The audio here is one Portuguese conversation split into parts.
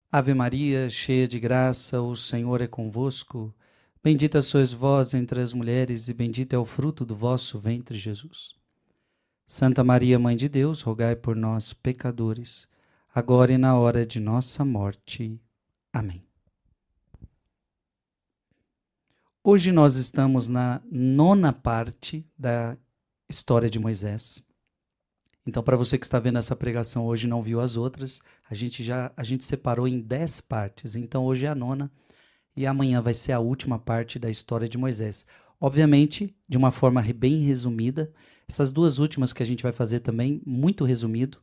Ave Maria, cheia de graça, o Senhor é convosco. Bendita sois vós entre as mulheres, e bendito é o fruto do vosso ventre, Jesus. Santa Maria, Mãe de Deus, rogai por nós, pecadores, agora e na hora de nossa morte. Amém. Hoje nós estamos na nona parte da história de Moisés. Então, para você que está vendo essa pregação hoje e não viu as outras, a gente separou em 10 partes. Então, hoje é a nona. E amanhã vai ser a última parte da história de Moisés. Obviamente, de uma forma bem resumida. Essas duas últimas que a gente vai fazer também, muito resumido.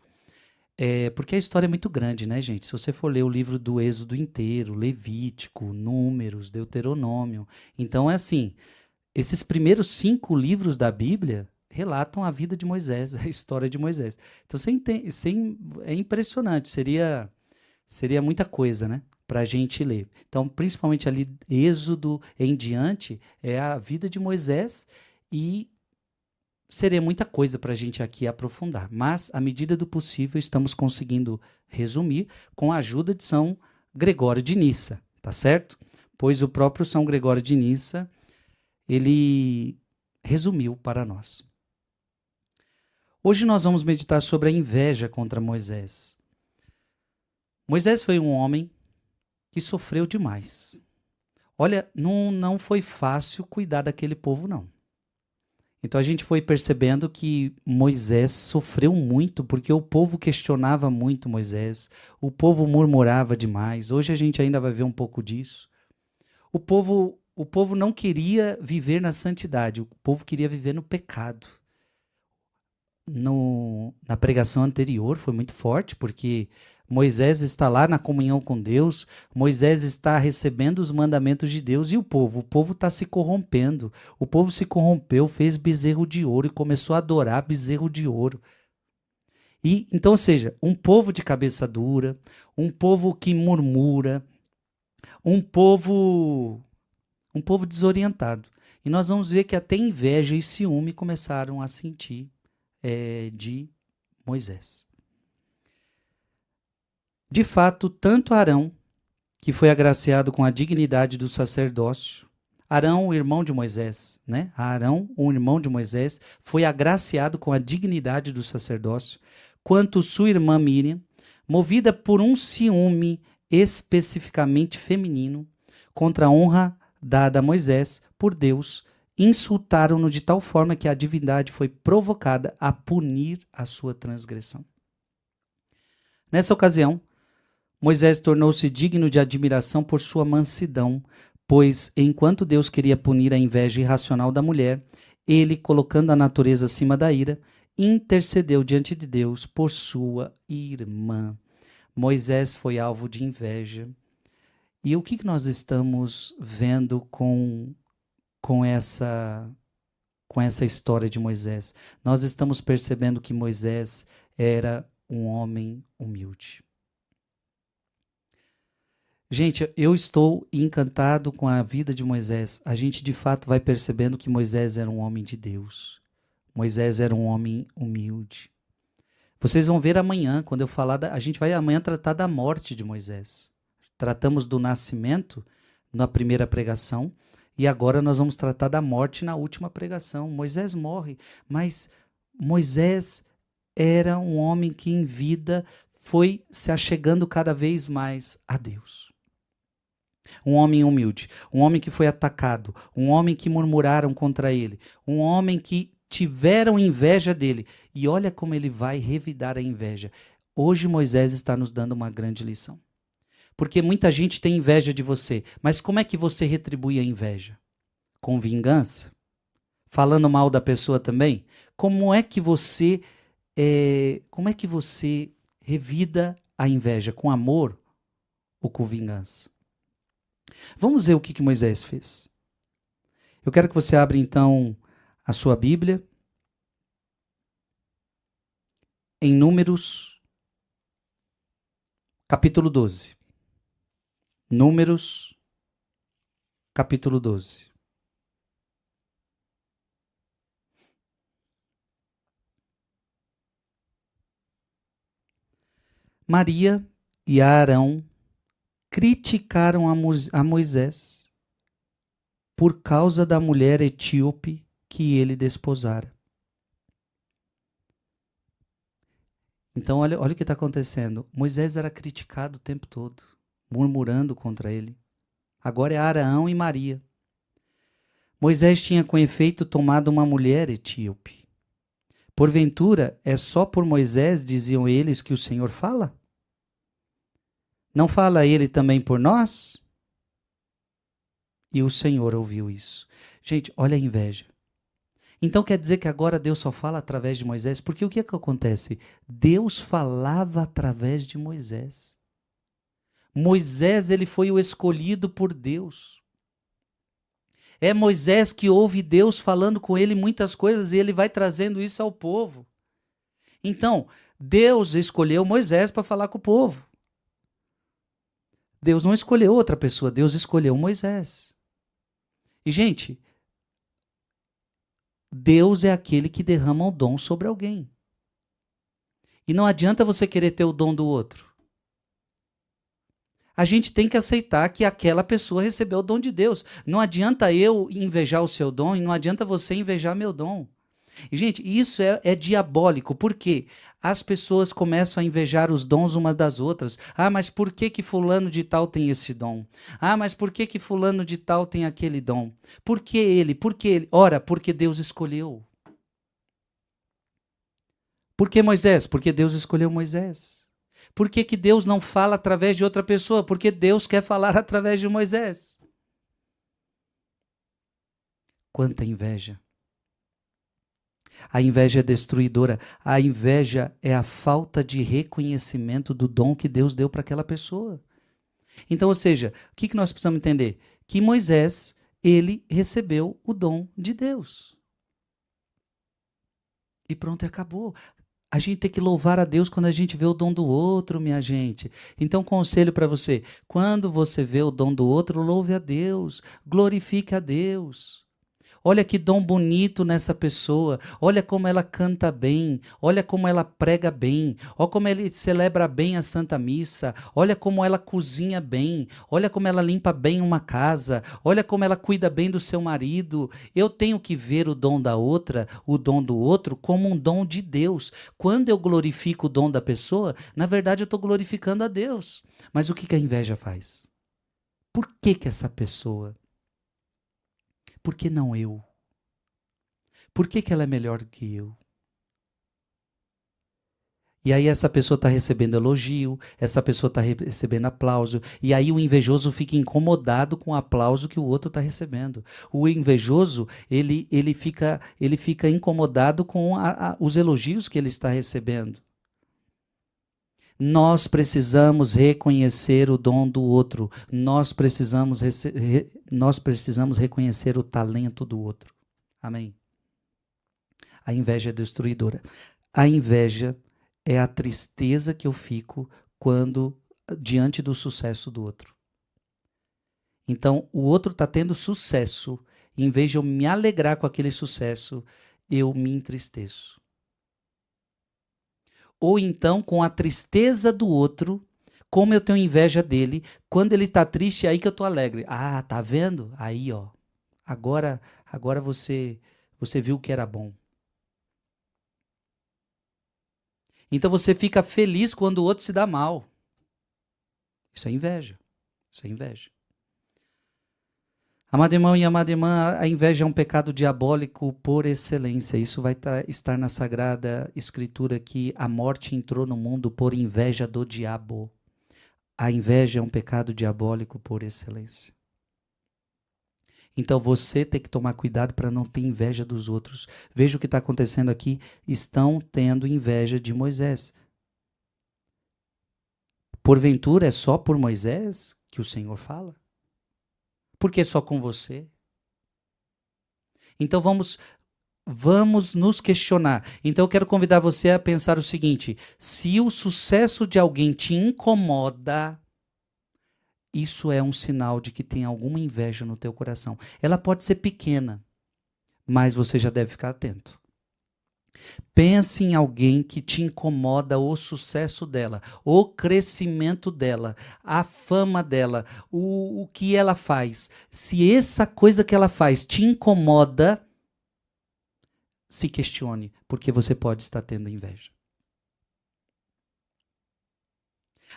Porque a história é muito grande, né, gente? Se você for ler o livro do Êxodo inteiro, Levítico, Números, Deuteronômio. Então, é assim, esses primeiros 5 livros da Bíblia relatam a vida de Moisés, a história de Moisés. Então, é impressionante, seria muita coisa, né? Para a gente ler. Então, principalmente ali, Êxodo em diante, é a vida de Moisés e seria muita coisa para a gente aqui aprofundar. Mas, à medida do possível, estamos conseguindo resumir com a ajuda de São Gregório de Nissa, tá certo? Pois o próprio São Gregório de Nissa, ele resumiu para nós. Hoje nós vamos meditar sobre a inveja contra Moisés. Moisés foi um homem que sofreu demais. Olha, não foi fácil cuidar daquele povo, não. Então a gente foi percebendo que Moisés sofreu muito, porque o povo questionava muito Moisés, o povo murmurava demais. Hoje a gente ainda vai ver um pouco disso. O povo não queria viver na santidade, o povo queria viver no pecado. Na pregação anterior foi muito forte, porque Moisés está lá na comunhão com Deus, Moisés está recebendo os mandamentos de Deus e o povo está se corrompendo. O povo se corrompeu, fez bezerro de ouro e começou a adorar bezerro de ouro. E então, ou seja, um povo de cabeça dura, um povo que murmura, um povo, um povo desorientado. E nós vamos ver que até inveja e ciúme começaram a sentir de Moisés. De fato, tanto Arão, que foi agraciado com a dignidade do sacerdócio, Arão, o irmão de Moisés, né? Arão, o irmão de Moisés, foi agraciado com a dignidade do sacerdócio, quanto sua irmã Miriam, movida por um ciúme especificamente feminino contra a honra dada a Moisés por Deus, insultaram-no de tal forma que a divindade foi provocada a punir a sua transgressão. Nessa ocasião, Moisés tornou-se digno de admiração por sua mansidão, pois, enquanto Deus queria punir a inveja irracional da mulher, ele, colocando a natureza acima da ira, intercedeu diante de Deus por sua irmã. Moisés foi alvo de inveja. E o que nós estamos vendo com essa história de Moisés? Nós estamos percebendo que Moisés era um homem humilde. Gente, eu estou encantado com a vida de Moisés. A gente de fato vai percebendo que Moisés era um homem de Deus. Moisés era um homem humilde. Vocês vão ver amanhã, quando eu falar, a gente vai amanhã tratar da morte de Moisés. Tratamos do nascimento na primeira pregação e agora nós vamos tratar da morte na última pregação. Moisés morre, mas Moisés era um homem que em vida foi se achegando cada vez mais a Deus. Um homem humilde, um homem que foi atacado, um homem que murmuraram contra ele, um homem que tiveram inveja dele. E olha como ele vai revidar a inveja. Hoje Moisés está nos dando uma grande lição. Porque muita gente tem inveja de você, mas como é que você retribui a inveja? Com vingança? Falando mal da pessoa também? Como é que você revida a inveja? Com amor ou com vingança? Vamos ver o que Moisés fez. Eu quero que você abra então a sua Bíblia em Números, capítulo 12. Números, capítulo 12. Maria e Arão criticaram a Moisés por causa da mulher etíope que ele desposara. Então, olha o que está acontecendo. Moisés era criticado o tempo todo, murmurando contra ele. Agora é Arão e Maria. Moisés tinha com efeito tomado uma mulher etíope. Porventura, é só por Moisés, diziam eles, que o Senhor fala? Não fala ele também por nós? E o Senhor ouviu isso. Gente, olha a inveja. Então quer dizer que agora Deus só fala através de Moisés? Porque o que é que acontece? Deus falava através de Moisés. Moisés, ele foi o escolhido por Deus. É Moisés que ouve Deus falando com ele muitas coisas e ele vai trazendo isso ao povo. Então, Deus escolheu Moisés para falar com o povo. Deus não escolheu outra pessoa, Deus escolheu Moisés. E, gente, Deus é aquele que derrama o dom sobre alguém. E não adianta você querer ter o dom do outro. A gente tem que aceitar que aquela pessoa recebeu o dom de Deus. Não adianta eu invejar o seu dom e não adianta você invejar meu dom. E, gente, isso é diabólico. Por quê? As pessoas começam a invejar os dons umas das outras. Ah, mas por que que fulano de tal tem esse dom? Ah, mas por que que fulano de tal tem aquele dom? Por que ele? Por que ele? Ora, porque Deus escolheu. Por que Moisés? Porque Deus escolheu Moisés. Por que que Deus não fala através de outra pessoa? Porque Deus quer falar através de Moisés. Quanta inveja. A inveja é destruidora. A inveja é a falta de reconhecimento do dom que Deus deu para aquela pessoa. Então, ou seja, o que nós precisamos entender? Que Moisés, ele recebeu o dom de Deus. E pronto, acabou. A gente tem que louvar a Deus quando a gente vê o dom do outro, minha gente. Então, conselho para você: quando você vê o dom do outro, louve a Deus, glorifique a Deus. Olha que dom bonito nessa pessoa. Olha como ela canta bem. Olha como ela prega bem. Olha como ele celebra bem a Santa Missa. Olha como ela cozinha bem. Olha como ela limpa bem uma casa. Olha como ela cuida bem do seu marido. Eu tenho que ver o dom da outra, o dom do outro, como um dom de Deus. Quando eu glorifico o dom da pessoa, na verdade eu estou glorificando a Deus. Mas o que que a inveja faz? Por que que essa pessoa? Por que não eu? Por que que ela é melhor do que eu? E aí essa pessoa está recebendo elogio, essa pessoa está recebendo aplauso, e aí o invejoso fica incomodado com o aplauso que o outro está recebendo. O invejoso, ele fica incomodado com os elogios que ele está recebendo. Nós precisamos reconhecer o dom do outro, nós precisamos reconhecer o talento do outro. Amém? A inveja é destruidora. A inveja é a tristeza que eu fico quando diante do sucesso do outro. Então, o outro está tendo sucesso, em vez de eu me alegrar com aquele sucesso, eu me entristeço. Ou então, com a tristeza do outro, como eu tenho inveja dele, quando ele está triste, é aí que eu estou alegre. Ah, tá vendo? Aí, ó. Agora você viu que era bom. Então você fica feliz quando o outro se dá mal. Isso é inveja. Isso é inveja. Amado irmão e amada irmã, a inveja é um pecado diabólico por excelência. Isso vai estar na Sagrada Escritura que a morte entrou no mundo por inveja do diabo. A inveja é um pecado diabólico por excelência. Então você tem que tomar cuidado para não ter inveja dos outros. Veja o que está acontecendo aqui. Estão tendo inveja de Moisés. Porventura é só por Moisés que o Senhor fala? Por que só com você? Então vamos nos questionar. Então eu quero convidar você a pensar o seguinte: se o sucesso de alguém te incomoda, isso é um sinal de que tem alguma inveja no teu coração. Ela pode ser pequena, mas você já deve ficar atento. Pense em alguém que te incomoda o sucesso dela, o crescimento dela, a fama dela, o que ela faz. Se essa coisa que ela faz te incomoda, se questione, porque você pode estar tendo inveja.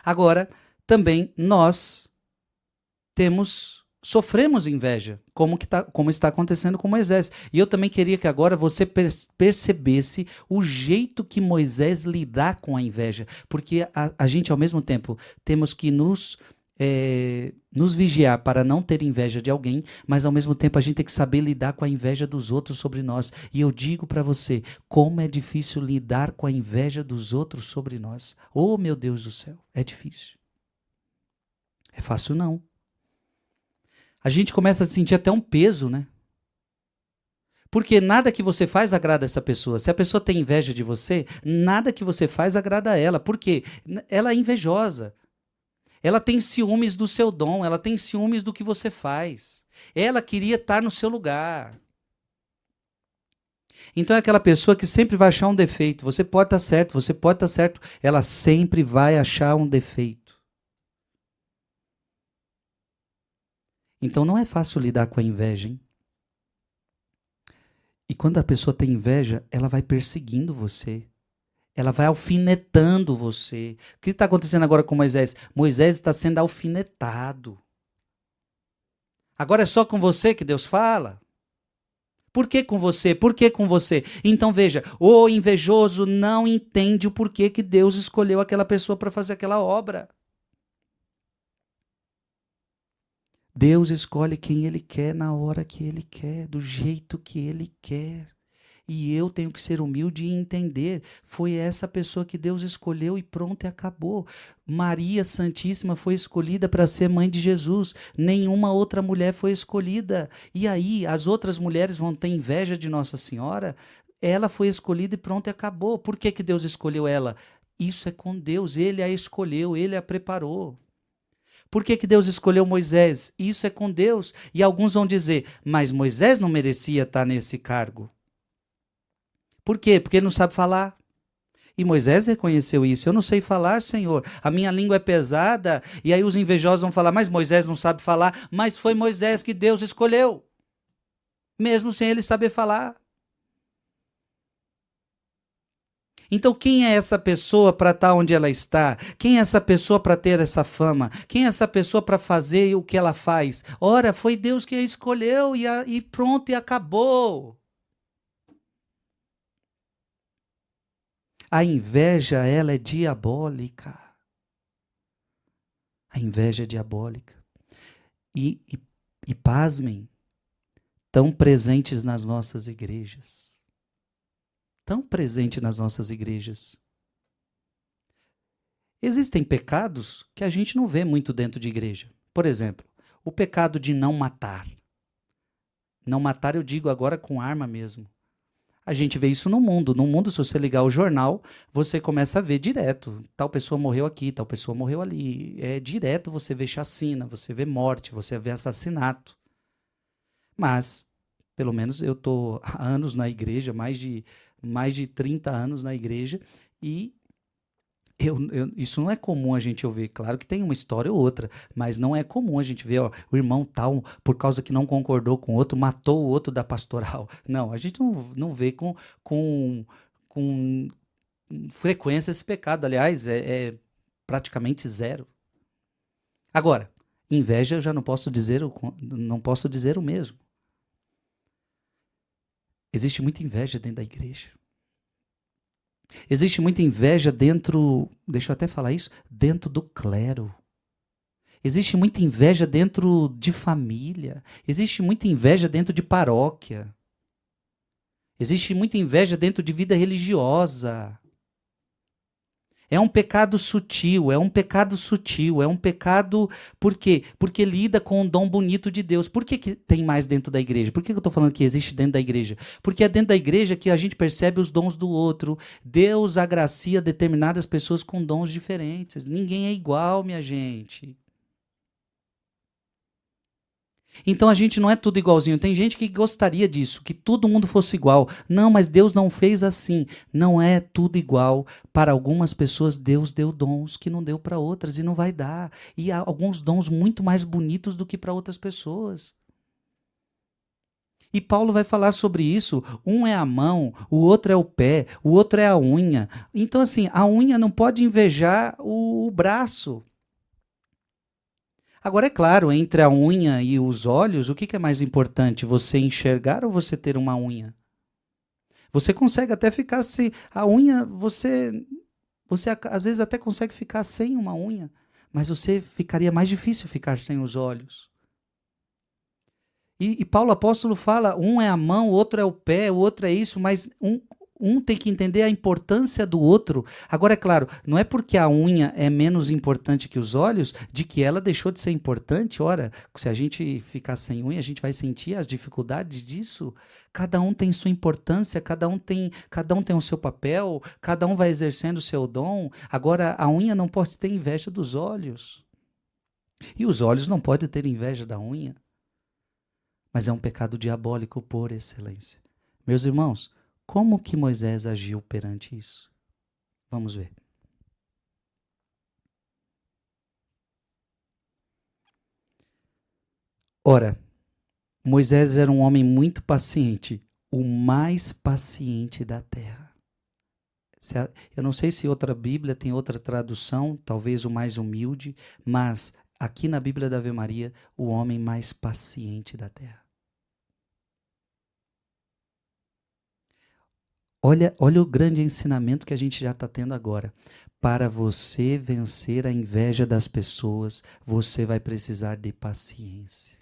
Agora, também nós sofremos inveja, como está acontecendo com Moisés. E eu também queria que agora você percebesse o jeito que Moisés lidar com a inveja, porque a gente, ao mesmo tempo, temos que nos vigiar para não ter inveja de alguém, mas ao mesmo tempo a gente tem que saber lidar com a inveja dos outros sobre nós. E eu digo para você, como é difícil lidar com a inveja dos outros sobre nós. Oh, meu Deus do céu, é difícil. É fácil não. A gente começa a sentir até um peso, né? Porque nada que você faz agrada essa pessoa. Se a pessoa tem inveja de você, nada que você faz agrada a ela. Por quê? Ela é invejosa. Ela tem ciúmes do seu dom, ela tem ciúmes do que você faz. Ela queria estar no seu lugar. Então é aquela pessoa que sempre vai achar um defeito. Você pode estar certo, você pode estar certo. Ela sempre vai achar um defeito. Então não é fácil lidar com a inveja, hein? E quando a pessoa tem inveja, ela vai perseguindo você. Ela vai alfinetando você. O que está acontecendo agora com Moisés? Moisés está sendo alfinetado. Agora é só com você que Deus fala? Por que com você? Por que com você? Então veja, o invejoso não entende o porquê que Deus escolheu aquela pessoa para fazer aquela obra. Deus escolhe quem Ele quer na hora que Ele quer, do jeito que Ele quer. E eu tenho que ser humilde e entender. Foi essa pessoa que Deus escolheu e pronto, e acabou. Maria Santíssima foi escolhida para ser mãe de Jesus. Nenhuma outra mulher foi escolhida. E aí, as outras mulheres vão ter inveja de Nossa Senhora? Ela foi escolhida e pronto, e acabou. Por que Deus escolheu ela? Isso é com Deus. Ele a escolheu, ele a preparou. Por que Deus escolheu Moisés? Isso é com Deus. E alguns vão dizer, mas Moisés não merecia estar nesse cargo. Por quê? Porque ele não sabe falar. E Moisés reconheceu isso. Eu não sei falar, Senhor. A minha língua é pesada. E aí os invejosos vão falar, mas Moisés não sabe falar. Mas foi Moisés que Deus escolheu. Mesmo sem ele saber falar. Então, quem é essa pessoa para estar onde ela está? Quem é essa pessoa para ter essa fama? Quem é essa pessoa para fazer o que ela faz? Ora, foi Deus que a escolheu e pronto, e acabou. A inveja, ela é diabólica. A inveja é diabólica. E pasmem, tão presentes nas nossas igrejas. Tão presente nas nossas igrejas. Existem pecados que a gente não vê muito dentro de igreja. Por exemplo, o pecado de não matar. Não matar eu digo agora com arma mesmo. A gente vê isso no mundo. No mundo, se você ligar o jornal, você começa a ver direto. Tal pessoa morreu aqui, tal pessoa morreu ali. É direto você vê chacina, você vê morte, você vê assassinato. Mas, pelo menos eu estou há anos na igreja, mais de 30 anos na igreja, e isso não é comum a gente ouvir. Claro que tem uma história ou outra, mas não é comum a gente ver, ó, o irmão tal, por causa que não concordou com o outro, matou o outro da pastoral. Não, a gente não vê com frequência esse pecado. Aliás, é praticamente zero. Agora, inveja eu já não posso dizer o mesmo. Existe muita inveja dentro da igreja. Existe muita inveja dentro, deixa eu até falar isso, dentro do clero. Existe muita inveja dentro de família. Existe muita inveja dentro de paróquia. Existe muita inveja dentro de vida religiosa. É um pecado sutil, é um pecado sutil, é um pecado... Por quê? Porque lida com o dom bonito de Deus. Por que tem mais dentro da igreja? Por que eu estou falando que existe dentro da igreja? Porque é dentro da igreja que a gente percebe os dons do outro. Deus agracia determinadas pessoas com dons diferentes. Ninguém é igual, minha gente. Então a gente não é tudo igualzinho. Tem gente que gostaria disso, que todo mundo fosse igual. Não, mas Deus não fez assim. Não é tudo igual. Para algumas pessoas, Deus deu dons que não deu para outras e não vai dar. E há alguns dons muito mais bonitos do que para outras pessoas. E Paulo vai falar sobre isso. Um é a mão, o outro é o pé, o outro é a unha. Então, assim, a unha não pode invejar o braço. Agora, é claro, entre a unha e os olhos, o que é mais importante? Você enxergar ou você ter uma unha? Você consegue até ficar sem. A unha, você às vezes até consegue ficar sem uma unha, mas você ficaria mais difícil ficar sem os olhos. E Paulo apóstolo fala: um é a mão, o outro é o pé, o outro é isso, mas um tem que entender a importância do outro. Agora, é claro, não é porque a unha é menos importante que os olhos, de que ela deixou de ser importante. Ora, se a gente ficar sem unha, a gente vai sentir as dificuldades disso. Cada um tem sua importância, cada um tem o seu papel, cada um vai exercendo o seu dom. Agora, a unha não pode ter inveja dos olhos. E os olhos não podem ter inveja da unha. Mas é um pecado diabólico por excelência. Meus irmãos, como que Moisés agiu perante isso? Vamos ver. Ora, Moisés era um homem muito paciente, o mais paciente da terra. Eu não sei se outra Bíblia tem outra tradução, talvez o mais humilde, mas aqui na Bíblia da Ave Maria, o homem mais paciente da terra. Olha o grande ensinamento que a gente já está tendo agora. Para você vencer a inveja das pessoas, você vai precisar de paciência.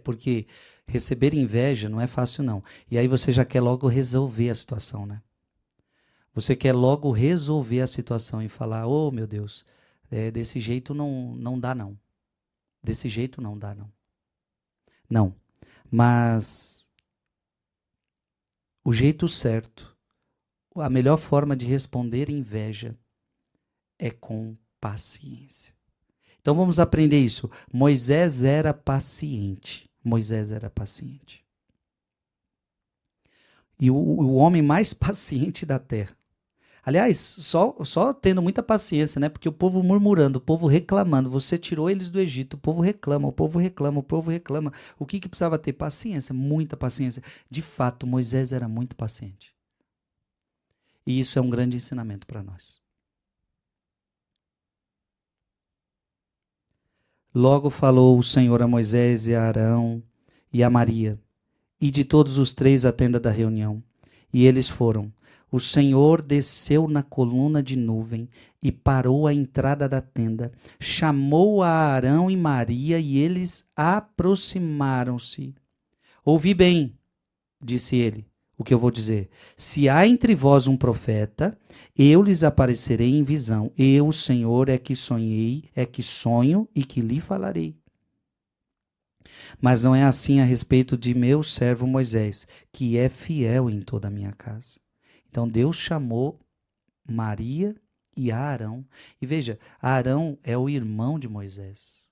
Porque receber inveja não é fácil, não. E aí você já quer logo resolver a situação, né? Você quer logo resolver a situação e falar: oh, meu Deus, desse jeito não dá, não. Desse jeito não dá, não. Não. Mas o jeito certo, a melhor forma de responder inveja é com paciência. Então vamos aprender isso. Moisés era paciente. Moisés era paciente. E o homem mais paciente da terra. Aliás, só tendo muita paciência, né? Porque o povo murmurando, o povo reclamando. Você tirou eles do Egito, o povo reclama, o povo reclama, o povo reclama. O que precisava ter? Paciência, muita paciência. De fato, Moisés era muito paciente. E isso é um grande ensinamento para nós. Logo falou o Senhor a Moisés e a Arão e a Maria, e de todos os três à tenda da reunião. E eles foram. O Senhor desceu na coluna de nuvem e parou à entrada da tenda, chamou a Arão e Maria e eles aproximaram-se. Ouvi bem, disse ele, o que eu vou dizer. Se há entre vós um profeta, eu lhes aparecerei em visão. Eu, o Senhor, é que sonho e que lhe falarei. Mas não é assim a respeito de meu servo Moisés, que é fiel em toda a minha casa. Então Deus chamou Maria e Arão. E veja, Arão é o irmão de Moisés.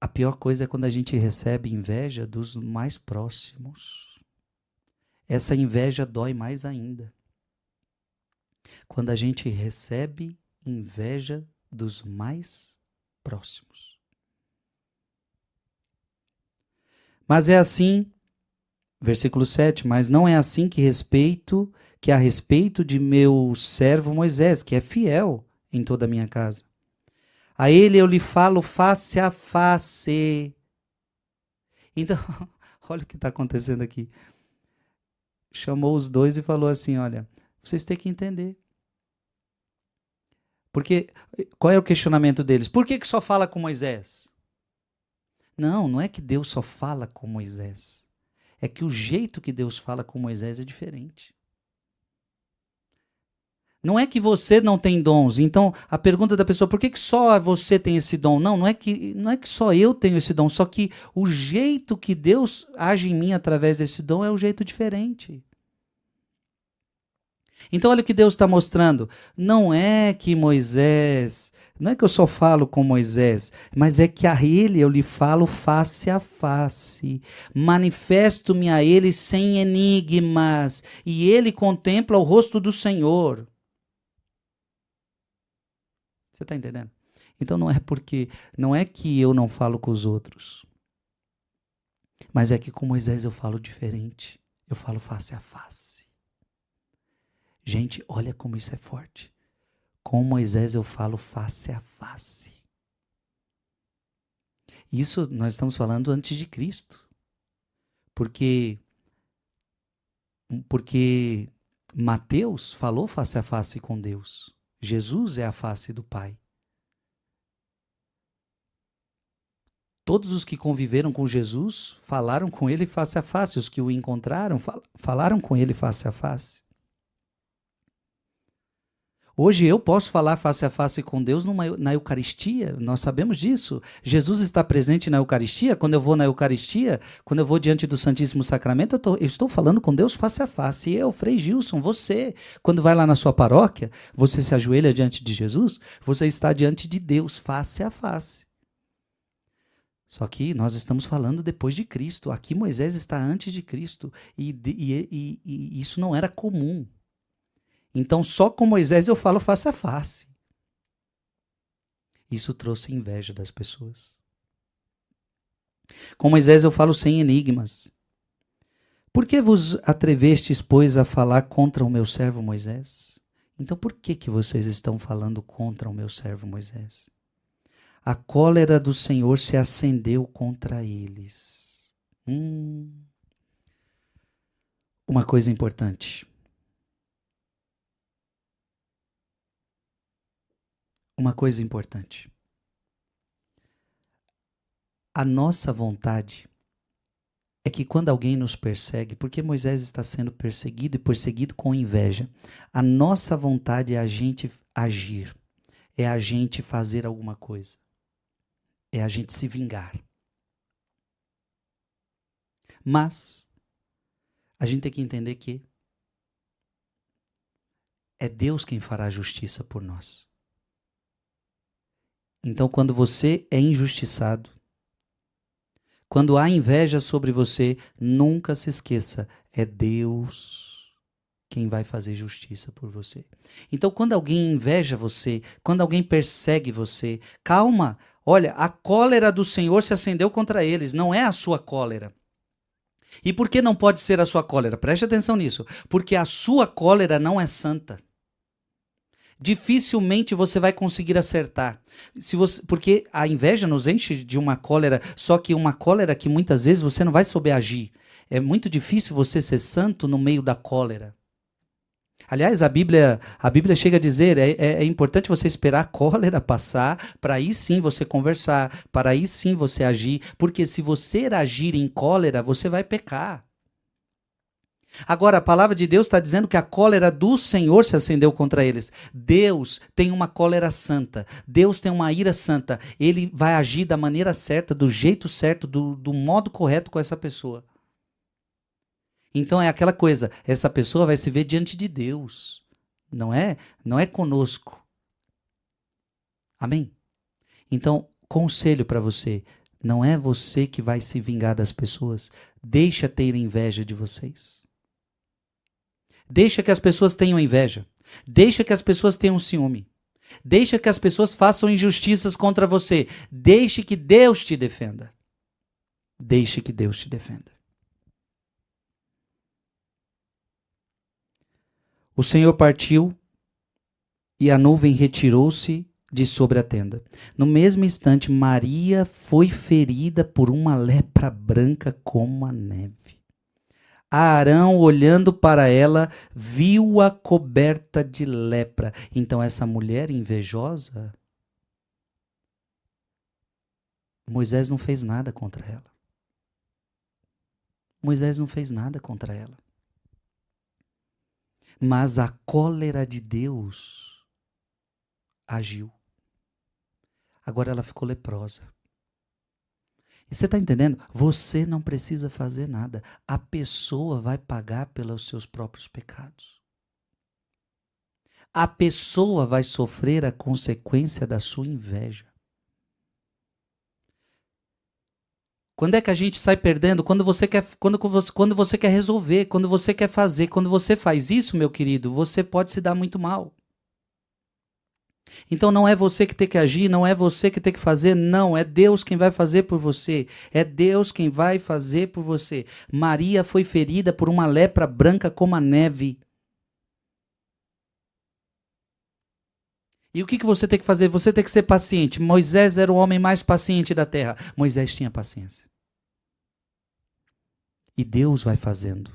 A pior coisa é quando a gente recebe inveja dos mais próximos. Essa inveja dói mais ainda. Quando a gente recebe inveja dos mais próximos. Mas é assim, versículo 7, mas não é assim que a respeito de meu servo Moisés, que é fiel em toda a minha casa. A ele eu lhe falo face a face. Então, olha o que está acontecendo aqui. Chamou os dois e falou assim: olha, vocês têm que entender. Porque, qual é o questionamento deles? Por que só fala com Moisés? Não é que Deus só fala com Moisés. É que o jeito que Deus fala com Moisés é diferente. Não é que você não tem dons. Então, a pergunta da pessoa, por que só você tem esse dom? Não é que só eu tenho esse dom, só que o jeito que Deus age em mim através desse dom é um jeito diferente. Então, olha o que Deus está mostrando. Não é que Moisés, não é que eu só falo com Moisés, mas é que a ele eu lhe falo face a face. Manifesto-me a ele sem enigmas, e ele contempla o rosto do Senhor. Você está entendendo? Então não é que eu não falo com os outros, mas é que com Moisés eu falo diferente. Eu falo face a face. Gente, olha como isso é forte. Com Moisés eu falo face a face. Isso nós estamos falando antes de Cristo. Porque Mateus falou face a face com Deus. Jesus é a face do Pai. Todos os que conviveram com Jesus falaram com ele face a face. Os que o encontraram falaram com ele face a face. Hoje eu posso falar face a face com Deus na Eucaristia, nós sabemos disso. Jesus está presente na Eucaristia. Quando eu vou na Eucaristia, quando eu vou diante do Santíssimo Sacramento, eu estou falando com Deus face a face. E eu, Frei Gilson, você, quando vai lá na sua paróquia, você se ajoelha diante de Jesus, você está diante de Deus face a face. Só que nós estamos falando depois de Cristo. Aqui Moisés está antes de Cristo. E isso não era comum. Então, só com Moisés eu falo face a face. Isso trouxe inveja das pessoas. Com Moisés eu falo sem enigmas. Por que vos atrevestes, pois, a falar contra o meu servo Moisés? Então, por que vocês estão falando contra o meu servo Moisés? A cólera do Senhor se acendeu contra eles. Uma coisa importante. Uma coisa importante. A nossa vontade é que quando alguém nos persegue, porque Moisés está sendo perseguido e perseguido com inveja, a nossa vontade é a gente agir, é a gente fazer alguma coisa, é a gente se vingar. Mas a gente tem que entender que é Deus quem fará justiça por nós. Então, quando você é injustiçado, quando há inveja sobre você, nunca se esqueça, é Deus quem vai fazer justiça por você. Então, quando alguém inveja você, quando alguém persegue você, calma, olha, a cólera do Senhor se acendeu contra eles, não é a sua cólera. E por que não pode ser a sua cólera? Preste atenção nisso, porque a sua cólera não é santa. Dificilmente você vai conseguir acertar. Porque a inveja nos enche de uma cólera, só que uma cólera que muitas vezes você não vai saber agir. É muito difícil você ser santo no meio da cólera. Aliás, a Bíblia chega a dizer, é importante você esperar a cólera passar, para aí sim você conversar, para aí sim você agir, porque se você agir em cólera, você vai pecar. Agora, a palavra de Deus está dizendo que a cólera do Senhor se acendeu contra eles. Deus tem uma cólera santa. Deus tem uma ira santa. Ele vai agir da maneira certa, do jeito certo, do modo correto com essa pessoa. Então é aquela coisa, essa pessoa vai se ver diante de Deus. Não é conosco. Amém? Então, conselho para você, não é você que vai se vingar das pessoas. Deixa ter inveja de vocês. Deixa que as pessoas tenham inveja. Deixa que as pessoas tenham ciúme. Deixa que as pessoas façam injustiças contra você. Deixe que Deus te defenda. Deixe que Deus te defenda. O Senhor partiu e a nuvem retirou-se de sobre a tenda. No mesmo instante, Maria foi ferida por uma lepra branca como a neve. Arão, olhando para ela, viu-a coberta de lepra. Então, essa mulher invejosa, Moisés não fez nada contra ela. Moisés não fez nada contra ela. Mas a cólera de Deus agiu. Agora ela ficou leprosa. E você está entendendo? Você não precisa fazer nada. A pessoa vai pagar pelos seus próprios pecados. A pessoa vai sofrer a consequência da sua inveja. Quando é que a gente sai perdendo? Quando você quer resolver, quando você quer fazer. Quando você faz isso, meu querido, você pode se dar muito mal. Então não é você que tem que agir, não é você que tem que fazer, não, é Deus quem vai fazer por você. É Deus quem vai fazer por você. Maria foi ferida por uma lepra branca como a neve. E o que você tem que fazer? Você tem que ser paciente. Moisés era o homem mais paciente da terra. Moisés tinha paciência. E Deus vai fazendo.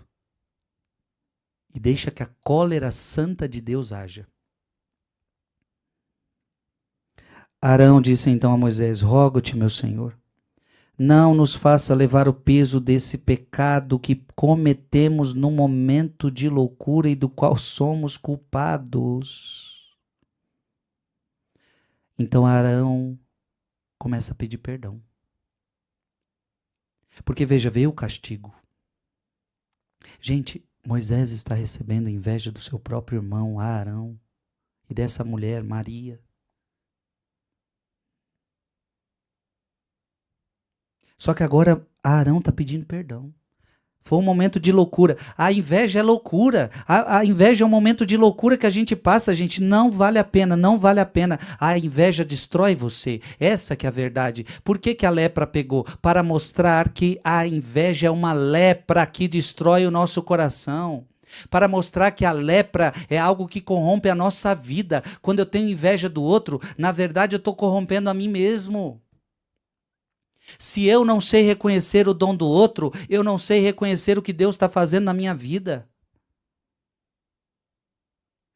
E deixa que a cólera santa de Deus haja. Arão disse então a Moisés: Rogo-te, meu senhor, não nos faça levar o peso desse pecado que cometemos no momento de loucura e do qual somos culpados. Então Arão começa a pedir perdão. Porque veja, veio o castigo. Gente, Moisés está recebendo inveja do seu próprio irmão Arão e dessa mulher Maria. Só que agora Arão está pedindo perdão. Foi um momento de loucura. A inveja é loucura. A inveja é um momento de loucura que a gente passa, gente. Não vale a pena, não vale a pena. A inveja destrói você. Essa que é a verdade. Por que que a lepra pegou? Para mostrar que a inveja é uma lepra que destrói o nosso coração. Para mostrar que a lepra é algo que corrompe a nossa vida. Quando eu tenho inveja do outro, na verdade eu estou corrompendo a mim mesmo. Se eu não sei reconhecer o dom do outro, eu não sei reconhecer o que Deus está fazendo na minha vida.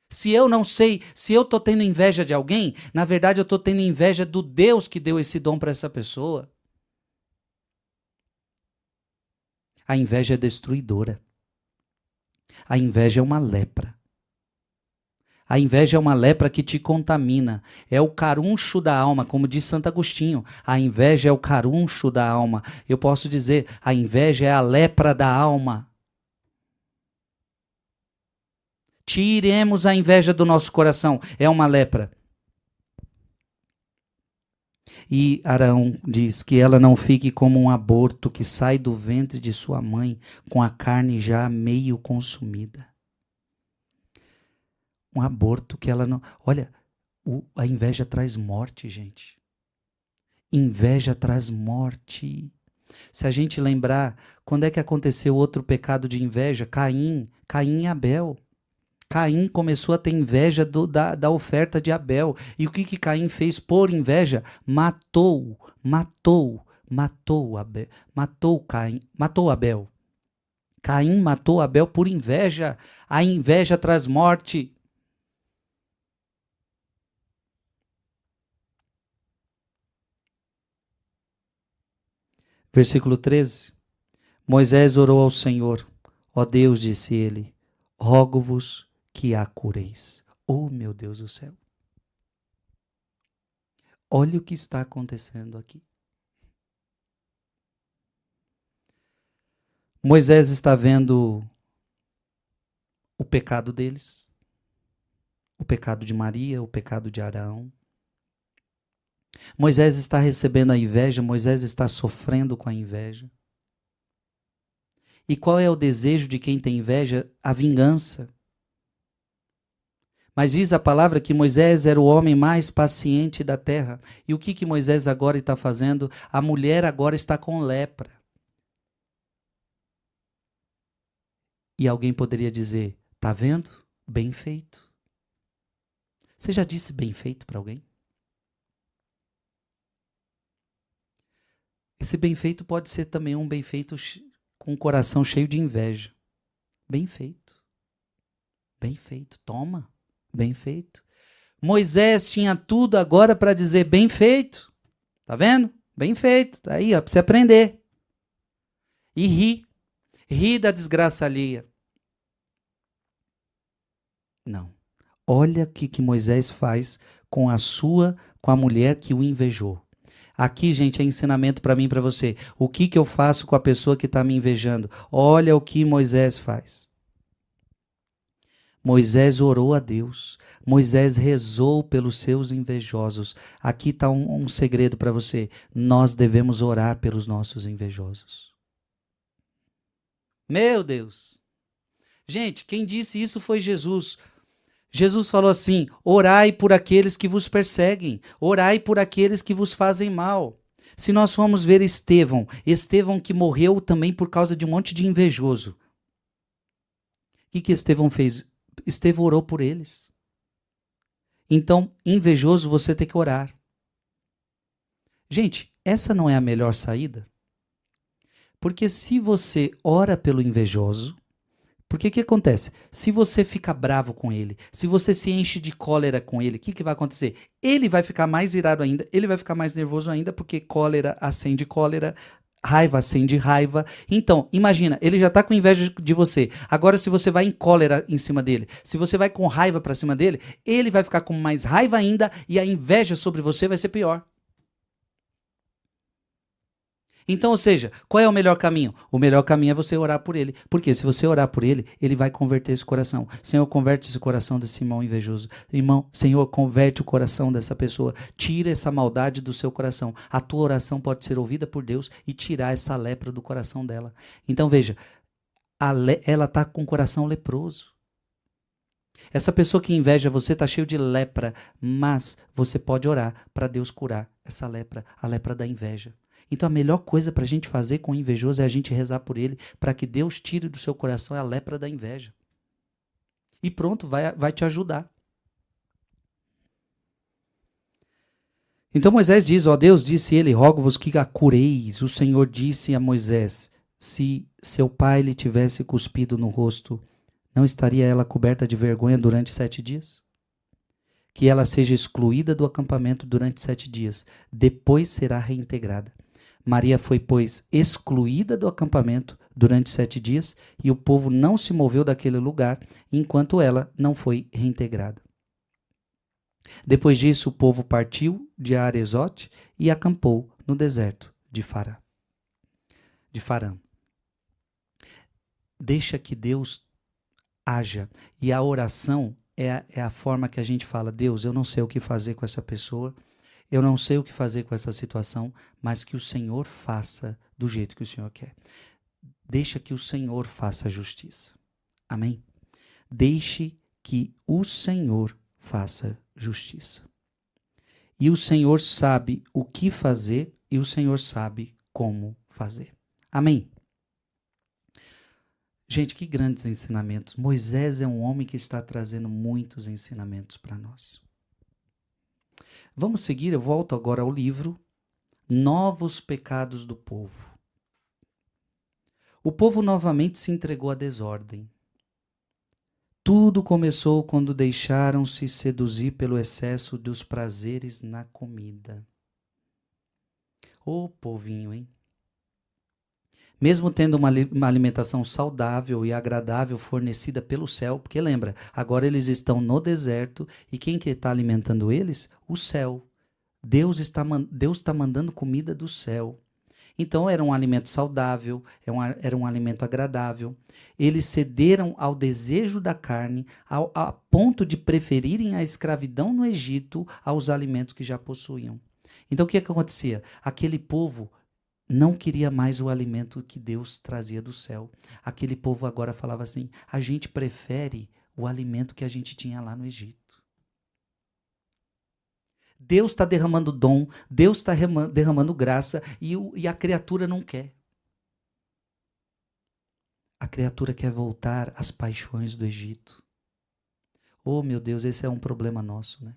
Se eu não sei, se eu estou tendo inveja de alguém, na verdade eu estou tendo inveja do Deus que deu esse dom para essa pessoa. A inveja é destruidora. A inveja é uma lepra. A inveja é uma lepra que te contamina. É o caruncho da alma, como diz Santo Agostinho. A inveja é o caruncho da alma. Eu posso dizer, a inveja é a lepra da alma. Tiremos a inveja do nosso coração. É uma lepra. E Arão diz que ela não fique como um aborto que sai do ventre de sua mãe com a carne já meio consumida. Um aborto que ela não... Olha, a inveja traz morte, gente. Inveja traz morte. Se a gente lembrar, quando é que aconteceu outro pecado de inveja? Caim e Abel. Caim começou a ter inveja da oferta de Abel. E o que Caim fez por inveja? Matou Abel. Matou Abel. Caim matou Abel por inveja. A inveja traz morte. Versículo 13. Moisés orou ao Senhor. Ó Deus, disse ele, rogo-vos que a cureis. Oh, meu Deus do céu. Olha o que está acontecendo aqui. Moisés está vendo o pecado deles, o pecado de Maria, o pecado de Arão. Moisés está recebendo a inveja, Moisés está sofrendo com a inveja. E qual é o desejo de quem tem inveja? A vingança. Mas diz a palavra que Moisés era o homem mais paciente da terra. E o que Moisés agora está fazendo? A mulher agora está com lepra. E alguém poderia dizer, tá vendo? Bem feito. Você já disse bem feito para alguém? Esse bem feito pode ser também um bem feito com o coração cheio de inveja. Bem feito. Bem feito. Toma. Bem feito. Moisés tinha tudo agora para dizer bem feito. Tá vendo? Bem feito. Tá aí, ó, para você aprender. E ri. Ri da desgraça alheia. Não. Olha o que Moisés faz com a mulher que o invejou. Aqui, gente, é ensinamento para mim e para você. O que eu faço com a pessoa que está me invejando? Olha o que Moisés faz. Moisés orou a Deus. Moisés rezou pelos seus invejosos. Aqui está um segredo para você. Nós devemos orar pelos nossos invejosos. Meu Deus! Gente, quem disse isso foi Jesus. Jesus falou assim: orai por aqueles que vos perseguem, orai por aqueles que vos fazem mal. Se nós formos ver Estevão que morreu também por causa de um monte de invejoso. O que Estevão fez? Estevão orou por eles. Então, invejoso, você tem que orar. Gente, essa não é a melhor saída? Porque se você ora pelo invejoso, porque o que acontece? Se você fica bravo com ele, se você se enche de cólera com ele, o que vai acontecer? Ele vai ficar mais irado ainda, ele vai ficar mais nervoso ainda, porque cólera acende cólera, raiva acende raiva. Então, imagina, ele já está com inveja de você. Agora, se você vai em cólera em cima dele, se você vai com raiva para cima dele, ele vai ficar com mais raiva ainda e a inveja sobre você vai ser pior. Então, ou seja, qual é o melhor caminho? O melhor caminho é você orar por ele. Porque se você orar por ele, ele vai converter esse coração. Senhor, converte esse coração desse irmão invejoso. Irmão, Senhor, converte o coração dessa pessoa. Tira essa maldade do seu coração. A tua oração pode ser ouvida por Deus e tirar essa lepra do coração dela. Então, veja, ela está com o coração leproso. Essa pessoa que inveja você está cheio de lepra, mas você pode orar para Deus curar essa lepra, a lepra da inveja. Então a melhor coisa para a gente fazer com o invejoso é a gente rezar por ele, para que Deus tire do seu coração a lepra da inveja. E pronto, vai te ajudar. Então Moisés diz, ó Deus, disse ele, rogo-vos que a cureis. O Senhor disse a Moisés, se seu pai lhe tivesse cuspido no rosto, não estaria ela coberta de vergonha durante 7 dias? Que ela seja excluída do acampamento durante 7 dias, depois será reintegrada. Maria foi, pois, excluída do acampamento durante 7 dias, e o povo não se moveu daquele lugar, enquanto ela não foi reintegrada. Depois disso, o povo partiu de Arezote e acampou no deserto de Farã. Deixa que Deus haja. E a oração é a forma que a gente fala, Deus, eu não sei o que fazer com essa pessoa, eu não sei o que fazer com essa situação, mas que o Senhor faça do jeito que o Senhor quer. Deixa que o Senhor faça a justiça. Amém? Deixe que o Senhor faça justiça. E o Senhor sabe o que fazer e o Senhor sabe como fazer. Amém? Gente, que grandes ensinamentos. Moisés é um homem que está trazendo muitos ensinamentos para nós. Vamos seguir, eu volto agora ao livro Novos Pecados do Povo. O povo novamente se entregou à desordem. Tudo começou quando deixaram-se seduzir pelo excesso dos prazeres na comida. Ô povinho, hein? Mesmo tendo uma alimentação saudável e agradável fornecida pelo céu, porque lembra, agora eles estão no deserto e quem que está alimentando eles? O céu. Deus está mandando comida do céu. Então era um alimento saudável, era um alimento agradável. Eles cederam ao desejo da carne, a ponto de preferirem a escravidão no Egito aos alimentos que já possuíam. Então o que acontecia? Aquele povo não queria mais o alimento que Deus trazia do céu. Aquele povo agora falava assim, a gente prefere o alimento que a gente tinha lá no Egito. Deus está derramando dom, Deus está derramando graça e a criatura não quer. A criatura quer voltar às paixões do Egito. Oh, meu Deus, esse é um problema nosso, né?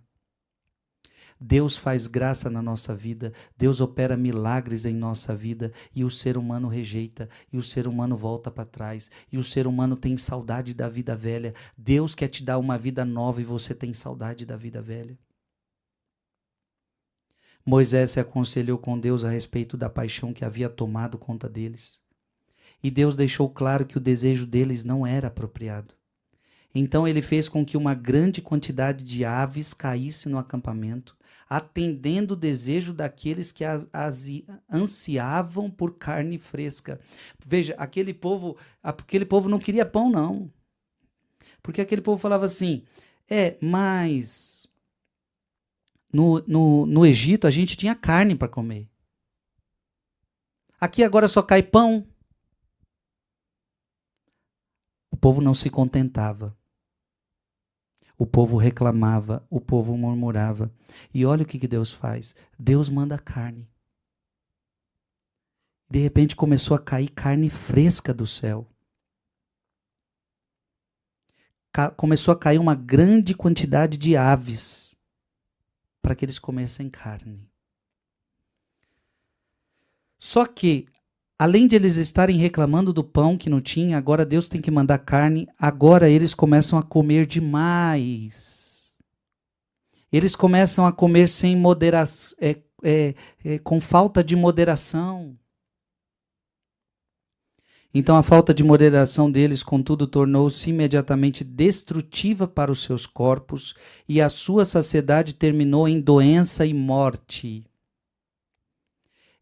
Deus faz graça na nossa vida, Deus opera milagres em nossa vida e o ser humano rejeita, e o ser humano volta para trás, e o ser humano tem saudade da vida velha. Deus quer te dar uma vida nova e você tem saudade da vida velha. Moisés se aconselhou com Deus a respeito da paixão que havia tomado conta deles. E Deus deixou claro que o desejo deles não era apropriado. Então ele fez com que uma grande quantidade de aves caísse no acampamento, atendendo o desejo daqueles que ansiavam por carne fresca. Veja, aquele povo não queria pão, não. Porque aquele povo falava assim, mas no Egito a gente tinha carne para comer. Aqui agora só cai pão. O povo não se contentava. O povo reclamava, o povo murmurava. E olha o que Deus faz. Deus manda carne. De repente começou a cair carne fresca do céu. Começou a cair uma grande quantidade de aves para que eles comessem carne. Só que, além de eles estarem reclamando do pão que não tinha, agora Deus tem que mandar carne, agora eles começam a comer demais. Eles começam a comer sem moderação, com falta de moderação. Então a falta de moderação deles, contudo, tornou-se imediatamente destrutiva para os seus corpos, e a sua saciedade terminou em doença e morte.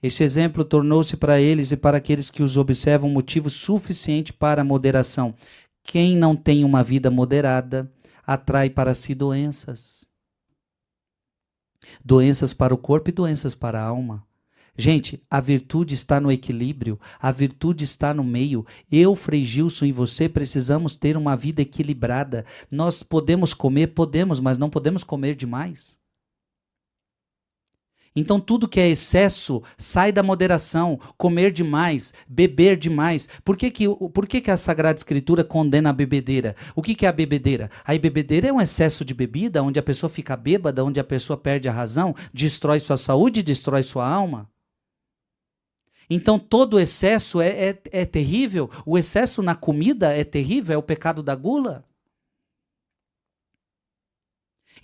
Este exemplo tornou-se para eles e para aqueles que os observam motivo suficiente para a moderação. Quem não tem uma vida moderada atrai para si doenças. Doenças para o corpo e doenças para a alma. Gente, a virtude está no equilíbrio, a virtude está no meio. Eu, Frei Gilson, e você precisamos ter uma vida equilibrada. Nós podemos comer, podemos, mas não podemos comer demais. Então tudo que é excesso sai da moderação, comer demais, beber demais. Por que a Sagrada Escritura condena a bebedeira? O que é a bebedeira? A bebedeira é um excesso de bebida, onde a pessoa fica bêbada, onde a pessoa perde a razão, destrói sua saúde, destrói sua alma. Então todo excesso é terrível. O excesso na comida é terrível, é o pecado da gula.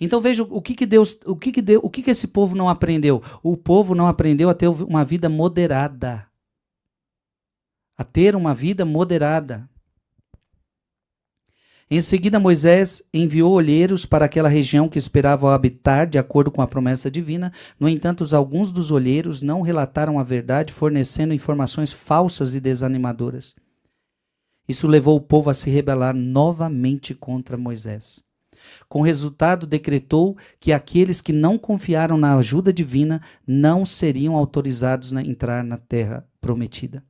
Então veja o que esse povo não aprendeu. O povo não aprendeu a ter uma vida moderada. A ter uma vida moderada. Em seguida, Moisés enviou olheiros para aquela região que esperavam habitar de acordo com a promessa divina. No entanto, alguns dos olheiros não relataram a verdade, fornecendo informações falsas e desanimadoras. Isso levou o povo a se rebelar novamente contra Moisés. Com resultado, decretou que aqueles que não confiaram na ajuda divina não seriam autorizados a entrar na terra prometida.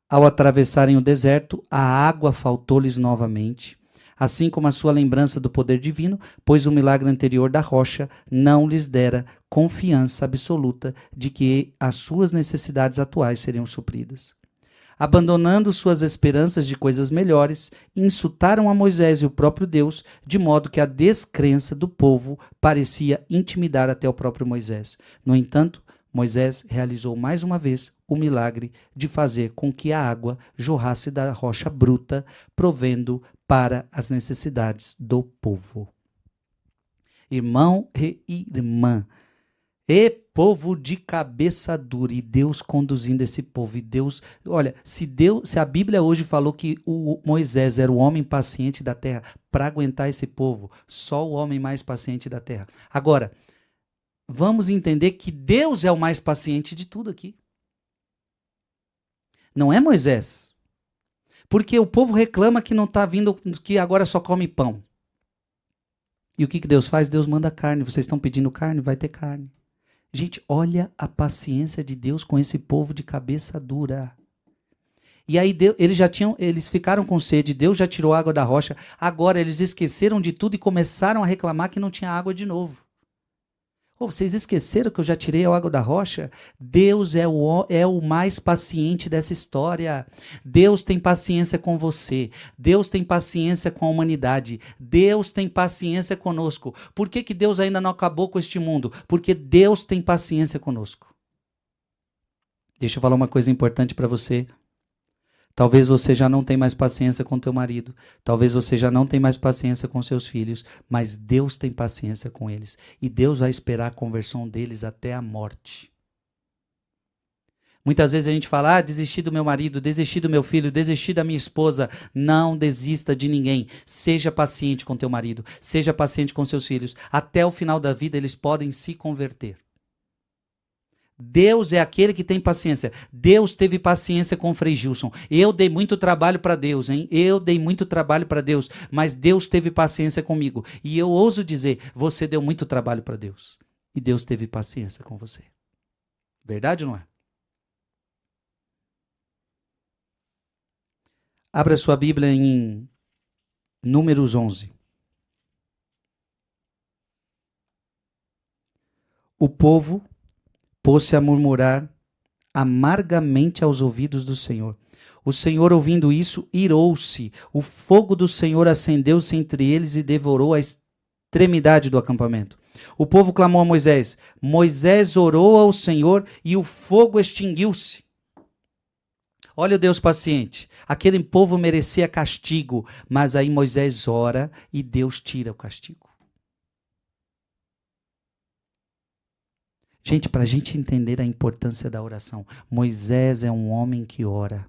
Ao atravessarem o deserto, a água faltou-lhes novamente, assim como a sua lembrança do poder divino, pois o milagre anterior da rocha não lhes dera confiança absoluta de que as suas necessidades atuais seriam supridas. Abandonando suas esperanças de coisas melhores, insultaram a Moisés e o próprio Deus, de modo que a descrença do povo parecia intimidar até o próprio Moisés. No entanto, Moisés realizou mais uma vez o milagre de fazer com que a água jorrasse da rocha bruta, provendo para as necessidades do povo. Irmão e irmã, povo de cabeça dura, e Deus conduzindo esse povo, e Deus, olha, se a Bíblia hoje falou que o Moisés era o homem paciente da terra para aguentar esse povo, só o homem mais paciente da terra. Agora, vamos entender que Deus é o mais paciente de tudo aqui. Não é Moisés. Porque o povo reclama que não está vindo, que agora só come pão. E o que Deus faz? Deus manda carne. Vocês estão pedindo carne? Vai ter carne. Gente, olha a paciência de Deus com esse povo de cabeça dura. E aí eles ficaram com sede, Deus já tirou água da rocha, agora eles esqueceram de tudo e começaram a reclamar que não tinha água de novo. Vocês esqueceram que eu já tirei a água da rocha? Deus é o mais paciente dessa história. Deus tem paciência com você. Deus tem paciência com a humanidade. Deus tem paciência conosco. Por que Deus ainda não acabou com este mundo? Porque Deus tem paciência conosco. Deixa eu falar uma coisa importante para você. Talvez você já não tenha mais paciência com teu marido. Talvez você já não tenha mais paciência com seus filhos. Mas Deus tem paciência com eles. E Deus vai esperar a conversão deles até a morte. Muitas vezes a gente fala, desisti do meu marido, desisti do meu filho, desisti da minha esposa. Não desista de ninguém. Seja paciente com teu marido. Seja paciente com seus filhos. Até o final da vida eles podem se converter. Deus é aquele que tem paciência. Deus teve paciência com o Frei Gilson. Eu dei muito trabalho para Deus, hein? Eu dei muito trabalho para Deus, mas Deus teve paciência comigo. E eu ouso dizer, você deu muito trabalho para Deus. E Deus teve paciência com você. Verdade ou não é? Abra sua Bíblia em Números 11. O povo pôs-se a murmurar amargamente aos ouvidos do Senhor. O Senhor, ouvindo isso, irou-se. O fogo do Senhor acendeu-se entre eles e devorou a extremidade do acampamento. O povo clamou a Moisés. Moisés orou ao Senhor e o fogo extinguiu-se. Olha o Deus paciente. Aquele povo merecia castigo, mas aí Moisés ora e Deus tira o castigo. Gente, para a gente entender a importância da oração, Moisés é um homem que ora.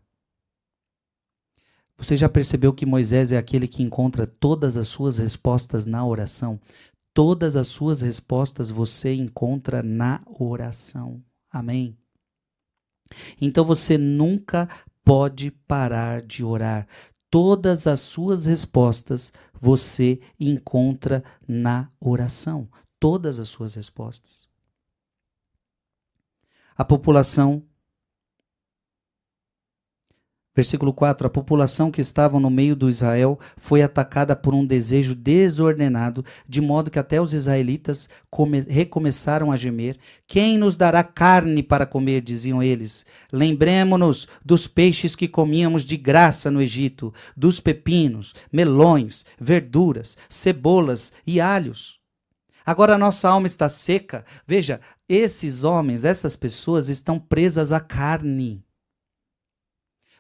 Você já percebeu que Moisés é aquele que encontra todas as suas respostas na oração? Todas as suas respostas você encontra na oração. Amém? Então você nunca pode parar de orar. Todas as suas respostas você encontra na oração. Todas as suas respostas. A população, versículo 4, a população que estava no meio do Israel foi atacada por um desejo desordenado, de modo que até os israelitas recomeçaram a gemer. Quem nos dará carne para comer, diziam eles. Lembremo-nos dos peixes que comíamos de graça no Egito, dos pepinos, melões, verduras, cebolas e alhos. Agora a nossa alma está seca. Veja, esses homens, essas pessoas estão presas à carne.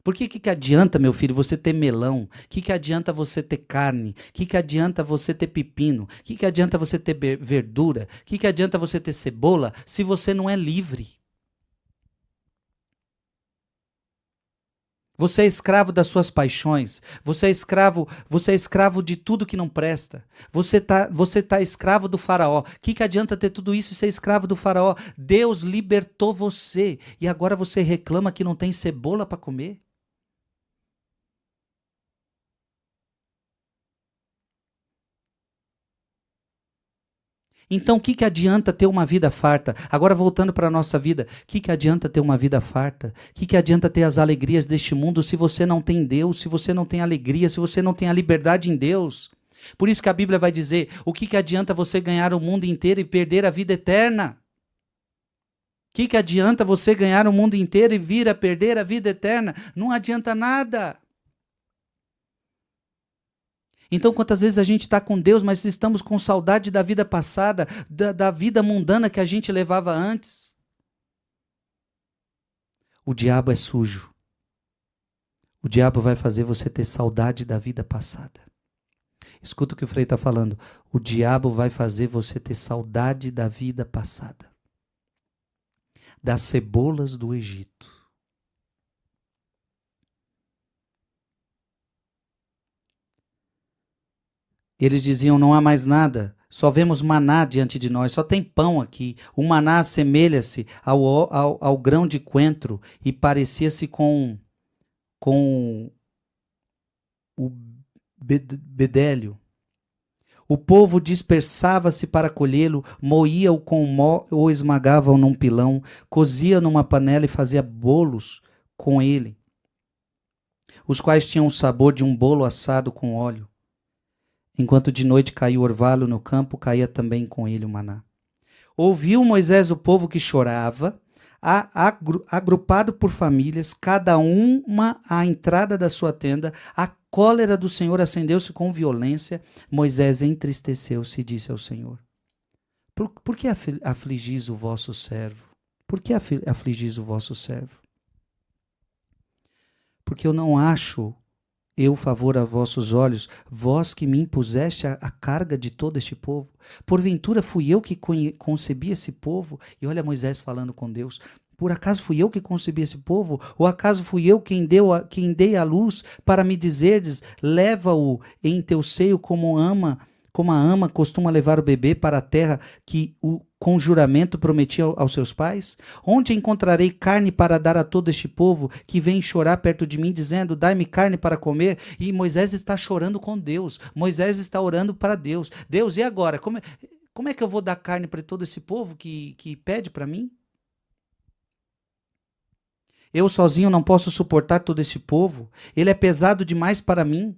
Por que adianta, meu filho, você ter melão? O que adianta você ter carne? O que adianta você ter pepino? O que adianta você ter verdura? O que adianta você ter cebola se você não é livre? Você é escravo das suas paixões. Você é escravo de tudo que não presta. Você tá escravo do faraó. O que adianta ter tudo isso e ser escravo do faraó? Deus libertou você e agora você reclama que não tem cebola para comer? Então, o que adianta ter uma vida farta? Agora, voltando para a nossa vida, o que adianta ter uma vida farta? O que adianta ter as alegrias deste mundo se você não tem Deus, se você não tem alegria, se você não tem a liberdade em Deus? Por isso que a Bíblia vai dizer, o que adianta você ganhar o mundo inteiro e perder a vida eterna? O que adianta você ganhar o mundo inteiro e vir a perder a vida eterna? Não adianta nada. Então, quantas vezes a gente está com Deus, mas estamos com saudade da vida passada, da vida mundana que a gente levava antes? O diabo é sujo. O diabo vai fazer você ter saudade da vida passada. Escuta o que o Frei está falando. O diabo vai fazer você ter saudade da vida passada. Das cebolas do Egito. Eles diziam, não há mais nada, só vemos maná diante de nós, só tem pão aqui. O maná assemelha-se ao grão de coentro e parecia-se com o bedélio. O povo dispersava-se para colhê-lo, moía-o com mó ou esmagava-o num pilão, cozia numa panela e fazia bolos com ele, os quais tinham o sabor de um bolo assado com óleo. Enquanto de noite caía o orvalho no campo, caía também com ele o maná. Ouviu Moisés o povo que chorava, agrupado por famílias, cada uma à entrada da sua tenda. A cólera do Senhor acendeu-se com violência. Moisés entristeceu-se e disse ao Senhor, por que afligis o vosso servo? Por que afligis o vosso servo? Porque eu não acho eu favor a vossos olhos, vós que me impuseste a carga de todo este povo. Porventura fui eu que concebi esse povo? E olha Moisés falando com Deus. Por acaso fui eu que concebi esse povo? Ou acaso fui eu quem dei a luz para me dizerdes, leva-o em teu seio como como a ama costuma levar o bebê para a terra que o com juramento prometia aos seus pais? Onde encontrarei carne para dar a todo este povo que vem chorar perto de mim, dizendo, dai-me carne para comer? E Moisés está chorando com Deus. Moisés está orando para Deus. Deus, e agora? Como é que eu vou dar carne para todo esse povo que pede para mim? Eu sozinho não posso suportar todo esse povo. Ele é pesado demais para mim.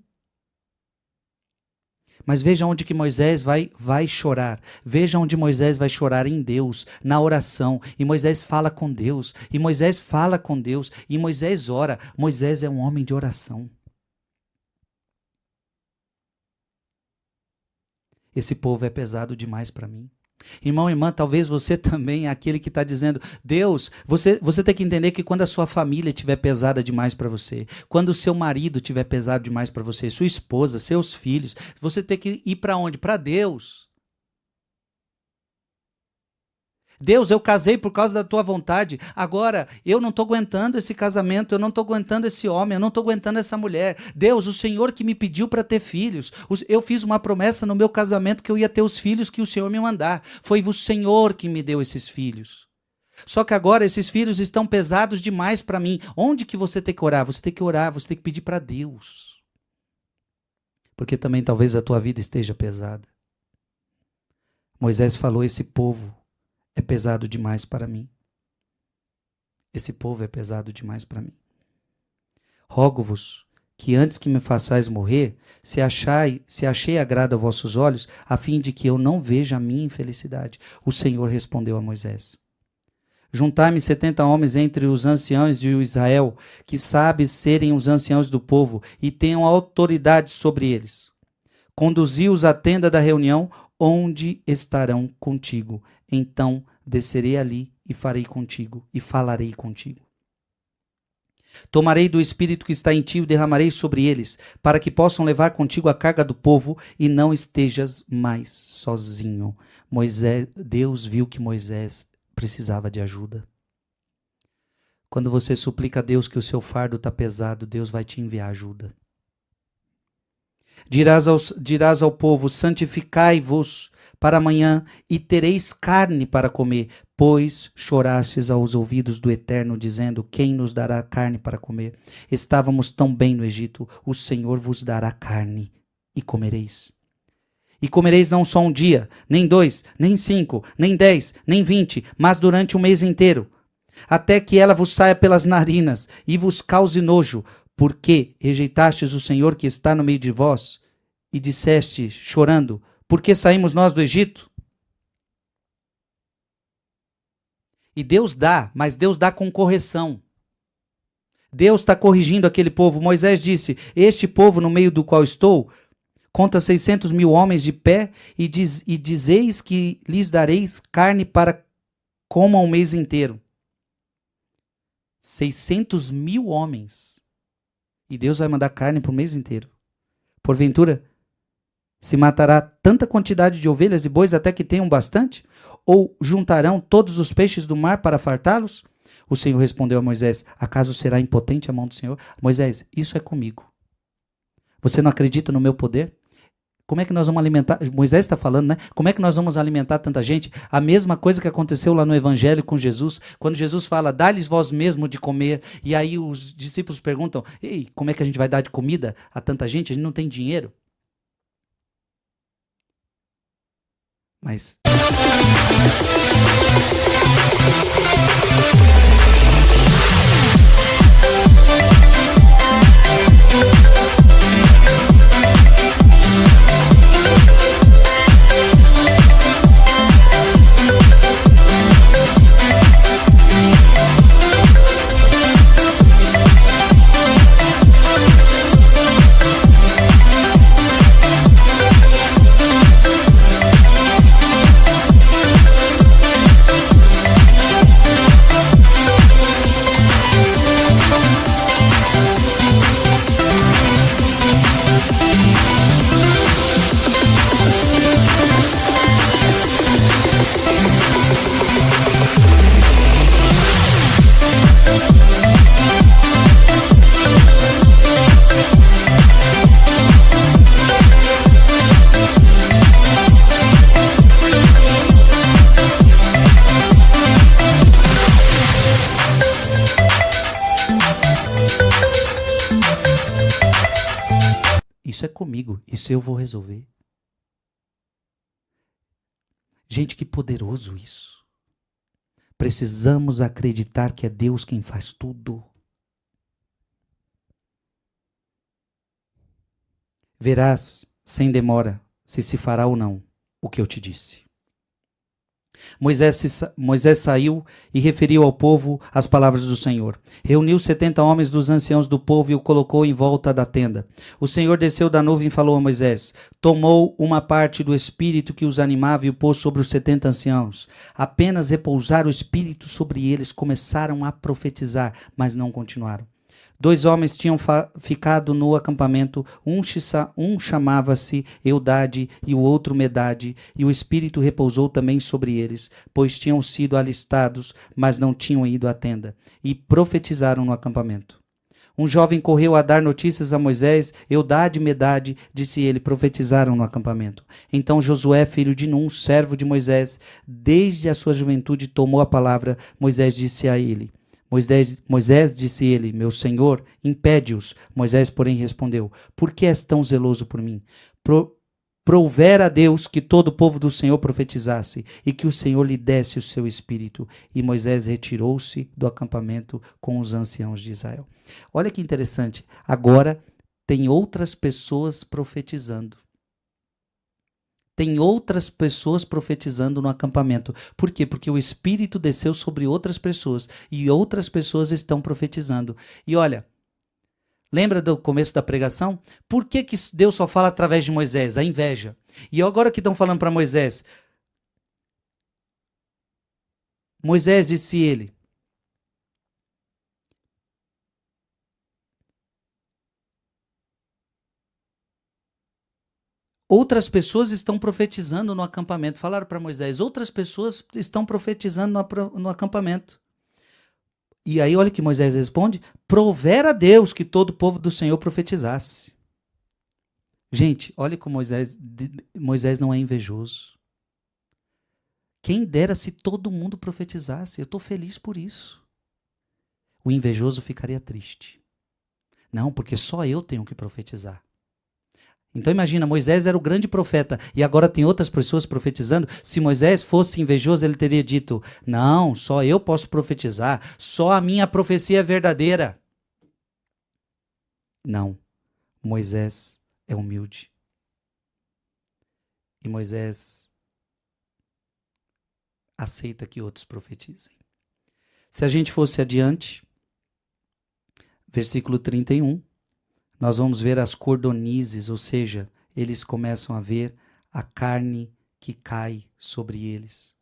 Mas veja onde que Moisés vai chorar. Veja onde Moisés vai chorar em Deus, na oração. E Moisés fala com Deus. E Moisés fala com Deus. E Moisés ora. Moisés é um homem de oração. Esse povo é pesado demais para mim. Irmão, irmã, talvez você também é aquele que está dizendo, Deus, você tem que entender que quando a sua família estiver pesada demais para você, quando o seu marido estiver pesado demais para você, sua esposa, seus filhos, você tem que ir para onde? Para Deus. Deus, eu casei por causa da tua vontade, agora eu não estou aguentando esse casamento, eu não estou aguentando esse homem, eu não estou aguentando essa mulher. Deus, o Senhor que me pediu para ter filhos, eu fiz uma promessa no meu casamento que eu ia ter os filhos que o Senhor me mandar. Foi o Senhor que me deu esses filhos. Só que agora esses filhos estão pesados demais para mim. Onde que você tem que orar? Você tem que orar, você tem que pedir para Deus. Porque também talvez a tua vida esteja pesada. Moisés falou, esse povo é pesado demais para mim. Esse povo é pesado demais para mim. Rogo-vos que antes que me façais morrer, se achei agrado a vossos olhos, a fim de que eu não veja a minha infelicidade. O Senhor respondeu a Moisés. Juntai-me 70 homens entre os anciãos de Israel, que sabem serem os anciãos do povo, e tenham autoridade sobre eles. Conduzi-os à tenda da reunião, onde estarão contigo. Então descerei ali e farei contigo, e falarei contigo. Tomarei do Espírito que está em ti e o derramarei sobre eles, para que possam levar contigo a carga do povo e não estejas mais sozinho. Deus viu que Moisés precisava de ajuda. Quando você suplica a Deus que o seu fardo está pesado, Deus vai te enviar ajuda. Dirás ao povo, santificai-vos para amanhã e tereis carne para comer, pois chorastes aos ouvidos do Eterno, dizendo, quem nos dará carne para comer? Estávamos tão bem no Egito, o Senhor vos dará carne e comereis. E comereis não só um dia, nem 2, nem 5, nem 10, nem 20, mas durante um mês inteiro, até que ela vos saia pelas narinas e vos cause nojo, porque rejeitastes o Senhor que está no meio de vós, e disseste, chorando, por que saímos nós do Egito? E Deus dá, mas Deus dá com correção. Deus está corrigindo aquele povo. Moisés disse, este povo no meio do qual estou, conta 600 mil homens de pé, e dizeis que lhes dareis carne para comam um mês inteiro. 600 mil homens. E Deus vai mandar carne para o mês inteiro. Porventura, se matará tanta quantidade de ovelhas e bois até que tenham bastante? Ou juntarão todos os peixes do mar para fartá-los? O Senhor respondeu a Moisés, acaso será impotente a mão do Senhor? Moisés, isso é comigo. Você não acredita no meu poder? Como é que nós vamos alimentar? Moisés está falando, né? Como é que nós vamos alimentar tanta gente? A mesma coisa que aconteceu lá no Evangelho com Jesus, quando Jesus fala, dá-lhes vós mesmo de comer, e aí os discípulos perguntam, ei, como é que a gente vai dar de comida a tanta gente? A gente não tem dinheiro. Mas isso é comigo, isso eu vou resolver. Gente, que poderoso isso. Precisamos acreditar que é Deus quem faz tudo. Verás, sem demora, se fará ou não o que eu te disse. Moisés saiu e referiu ao povo as palavras do Senhor. Reuniu 70 homens dos anciãos do povo e o colocou em volta da tenda. O Senhor desceu da nuvem e falou a Moisés. Tomou uma parte do espírito que os animava e o pôs sobre os 70 anciãos. Apenas repousar o espírito sobre eles, começaram a profetizar, mas não continuaram. 2 homens tinham ficado no acampamento, um chamava-se Eudade e o outro Medade, e o Espírito repousou também sobre eles, pois tinham sido alistados, mas não tinham ido à tenda, e profetizaram no acampamento. Um jovem correu a dar notícias a Moisés, Eudade e Medade, disse ele, profetizaram no acampamento. Então Josué, filho de Num, servo de Moisés, desde a sua juventude tomou a palavra. Moisés disse a ele, Moisés disse ele, meu senhor, impede-os. Moisés, porém, respondeu, por que és tão zeloso por mim? Provera a Deus que todo o povo do Senhor profetizasse e que o Senhor lhe desse o seu espírito. E Moisés retirou-se do acampamento com os anciãos de Israel. Olha que interessante, agora tem outras pessoas profetizando. Tem outras pessoas profetizando no acampamento. Por quê? Porque o Espírito desceu sobre outras pessoas e outras pessoas estão profetizando. E olha, lembra do começo da pregação? Por que Deus só fala através de Moisés? A inveja. E agora que estão falando para Moisés, Moisés disse ele, outras pessoas estão profetizando no acampamento. Falaram para Moisés, outras pessoas estão profetizando no acampamento. E aí olha que Moisés responde, provera a Deus que todo o povo do Senhor profetizasse. Gente, olha como Moisés não é invejoso. Quem dera se todo mundo profetizasse, eu estou feliz por isso. O invejoso ficaria triste. Não, porque só eu tenho que profetizar. Então imagina, Moisés era o grande profeta e agora tem outras pessoas profetizando. Se Moisés fosse invejoso, ele teria dito, não, só eu posso profetizar, só a minha profecia é verdadeira. Não, Moisés é humilde. E Moisés aceita que outros profetizem. Se a gente fosse adiante, versículo 31, nós vamos ver as cordonizes, ou seja, eles começam a ver a carne que cai sobre eles.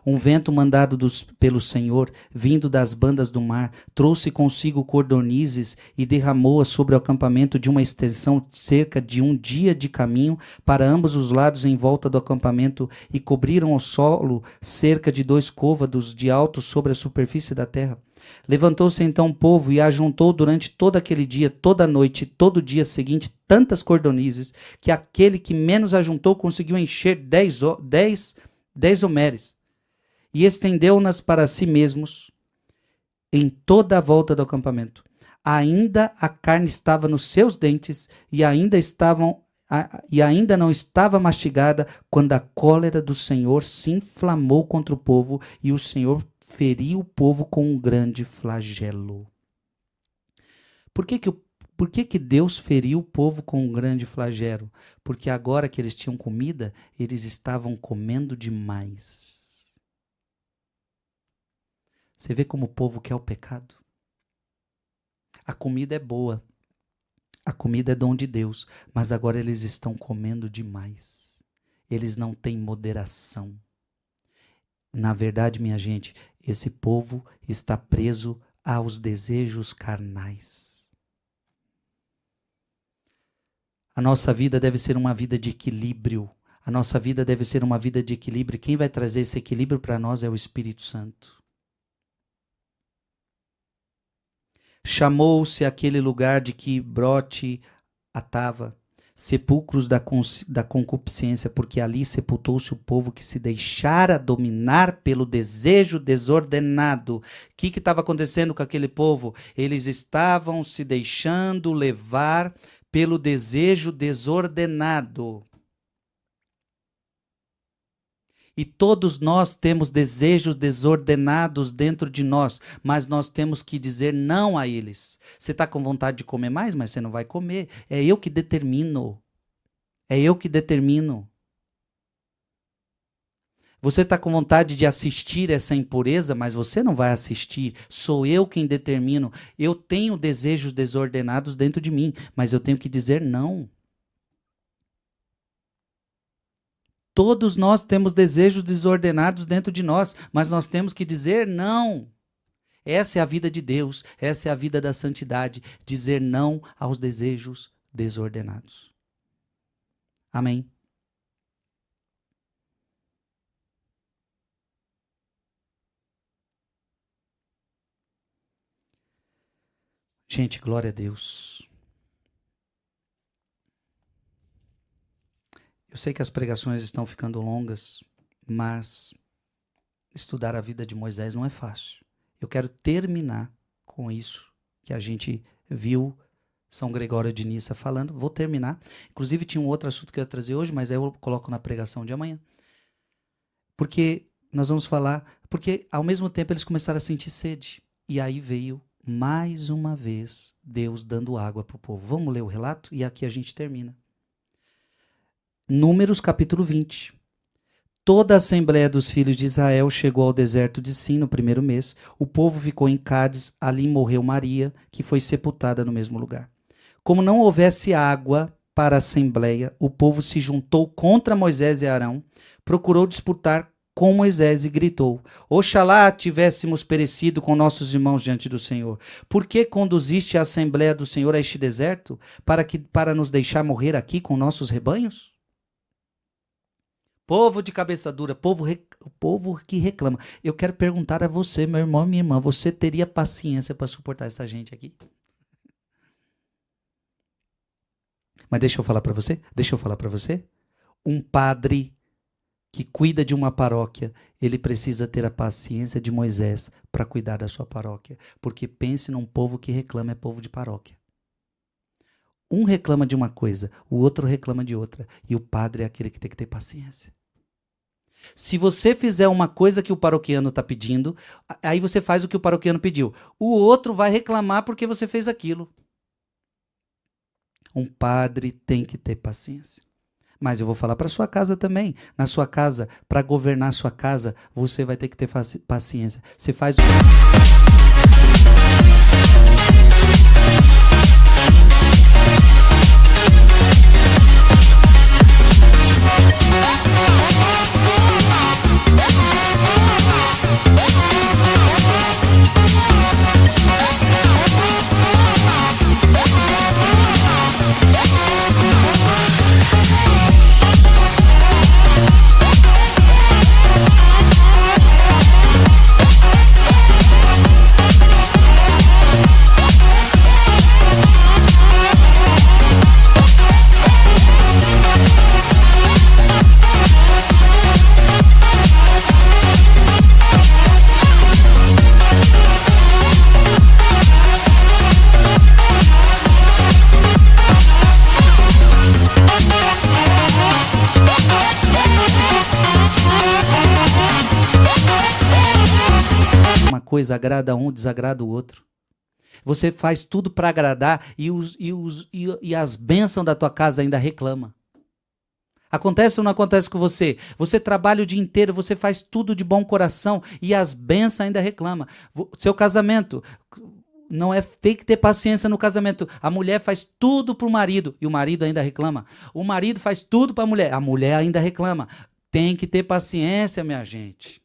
Um vento mandado pelo Senhor, vindo das bandas do mar, trouxe consigo cordonizes e derramou-as sobre o acampamento de uma extensão de cerca de 1 dia de caminho para ambos os lados em volta do acampamento e cobriram o solo cerca de 2 côvados de alto sobre a superfície da terra. Levantou-se então o povo e ajuntou durante todo aquele dia, toda a noite, todo o dia seguinte, tantas cordonizes, que aquele que menos ajuntou conseguiu encher 10 homeres. E estendeu-nas para si mesmos em toda a volta do acampamento. Ainda a carne estava nos seus dentes e ainda não estava mastigada quando a cólera do Senhor se inflamou contra o povo e o Senhor feriu o povo com um grande flagelo. Por que Deus feriu o povo com um grande flagelo? Porque agora que eles tinham comida, eles estavam comendo demais. Você vê como o povo quer o pecado? A comida é boa. A comida é dom de Deus. Mas agora eles estão comendo demais. Eles não têm moderação. Na verdade, minha gente, esse povo está preso aos desejos carnais. A nossa vida deve ser uma vida de equilíbrio. A nossa vida deve ser uma vida de equilíbrio. Quem vai trazer esse equilíbrio para nós é o Espírito Santo. Chamou-se aquele lugar de que brote atava, sepulcros da concupiscência, porque ali sepultou-se o povo que se deixara dominar pelo desejo desordenado. O que estava acontecendo com aquele povo? Eles estavam se deixando levar pelo desejo desordenado. E todos nós temos desejos desordenados dentro de nós, mas nós temos que dizer não a eles. Você está com vontade de comer mais, mas você não vai comer. É eu que determino. É eu que determino. Você está com vontade de assistir essa impureza, mas você não vai assistir. Sou eu quem determino. Eu tenho desejos desordenados dentro de mim, mas eu tenho que dizer não. Todos nós temos desejos desordenados dentro de nós, mas nós temos que dizer não. Essa é a vida de Deus, essa é a vida da santidade, dizer não aos desejos desordenados. Amém? Gente, glória a Deus. Eu sei que as pregações estão ficando longas, mas estudar a vida de Moisés não é fácil. Eu quero terminar com isso que a gente viu São Gregório de Nissa falando. Vou terminar. Inclusive tinha um outro assunto que eu ia trazer hoje, mas aí eu coloco na pregação de amanhã. Porque nós vamos falar, porque ao mesmo tempo eles começaram a sentir sede. E aí veio mais uma vez Deus dando água para o povo. Vamos ler o relato e aqui a gente termina. Números capítulo 20. Toda a assembleia dos filhos de Israel chegou ao deserto de Sim no primeiro mês. O povo ficou em Cádiz, ali morreu Maria, que foi sepultada no mesmo lugar. Como não houvesse água para a assembleia, o povo se juntou contra Moisés e Arão, procurou disputar com Moisés e gritou: Oxalá tivéssemos perecido com nossos irmãos diante do Senhor. Por que conduziste a assembleia do Senhor a este deserto? Para nos deixar morrer aqui com nossos rebanhos? Povo de cabeça dura, povo que reclama. Eu quero perguntar a você, meu irmão e minha irmã, você teria paciência para suportar essa gente aqui? Mas deixa eu falar para você. Um padre que cuida de uma paróquia, ele precisa ter a paciência de Moisés para cuidar da sua paróquia. Porque pense num povo que reclama, é povo de paróquia. Um reclama de uma coisa, o outro reclama de outra. E o padre é aquele que tem que ter paciência. Se você fizer uma coisa que o paroquiano está pedindo, aí você faz o que o paroquiano pediu. O outro vai reclamar porque você fez aquilo. Um padre tem que ter paciência. Mas eu vou falar para sua casa também. Na sua casa, para governar sua casa, você vai ter que ter paciência. Você faz o coisa agrada um, desagrada o outro. Você faz tudo para agradar e as bênçãos da tua casa ainda reclama. Acontece ou não acontece com você? Você trabalha o dia inteiro, você faz tudo de bom coração e as bênçãos ainda reclama. Seu casamento, não é, tem que ter paciência no casamento. A mulher faz tudo para o marido e o marido ainda reclama. O marido faz tudo para a mulher ainda reclama. Tem que ter paciência, minha gente.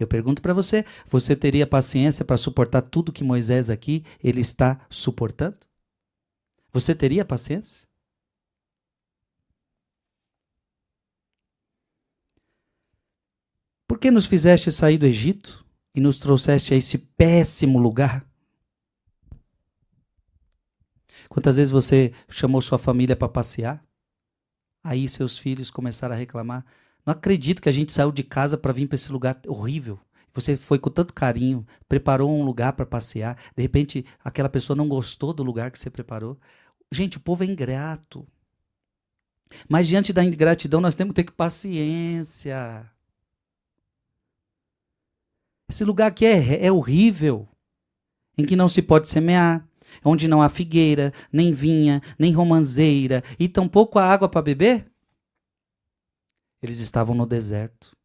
Eu pergunto para você, você teria paciência para suportar tudo que Moisés aqui, ele está suportando? Você teria paciência? Por que nos fizeste sair do Egito e nos trouxeste a esse péssimo lugar? Quantas vezes você chamou sua família para passear? Aí seus filhos começaram a reclamar. Não acredito que a gente saiu de casa para vir para esse lugar horrível. Você foi com tanto carinho, preparou um lugar para passear, de repente aquela pessoa não gostou do lugar que você preparou. Gente, o povo é ingrato. Mas diante da ingratidão nós temos que ter paciência. Esse lugar aqui é horrível, em que não se pode semear, onde não há figueira, nem vinha, nem romanceira, e tampouco há água para beber. Eles estavam no deserto.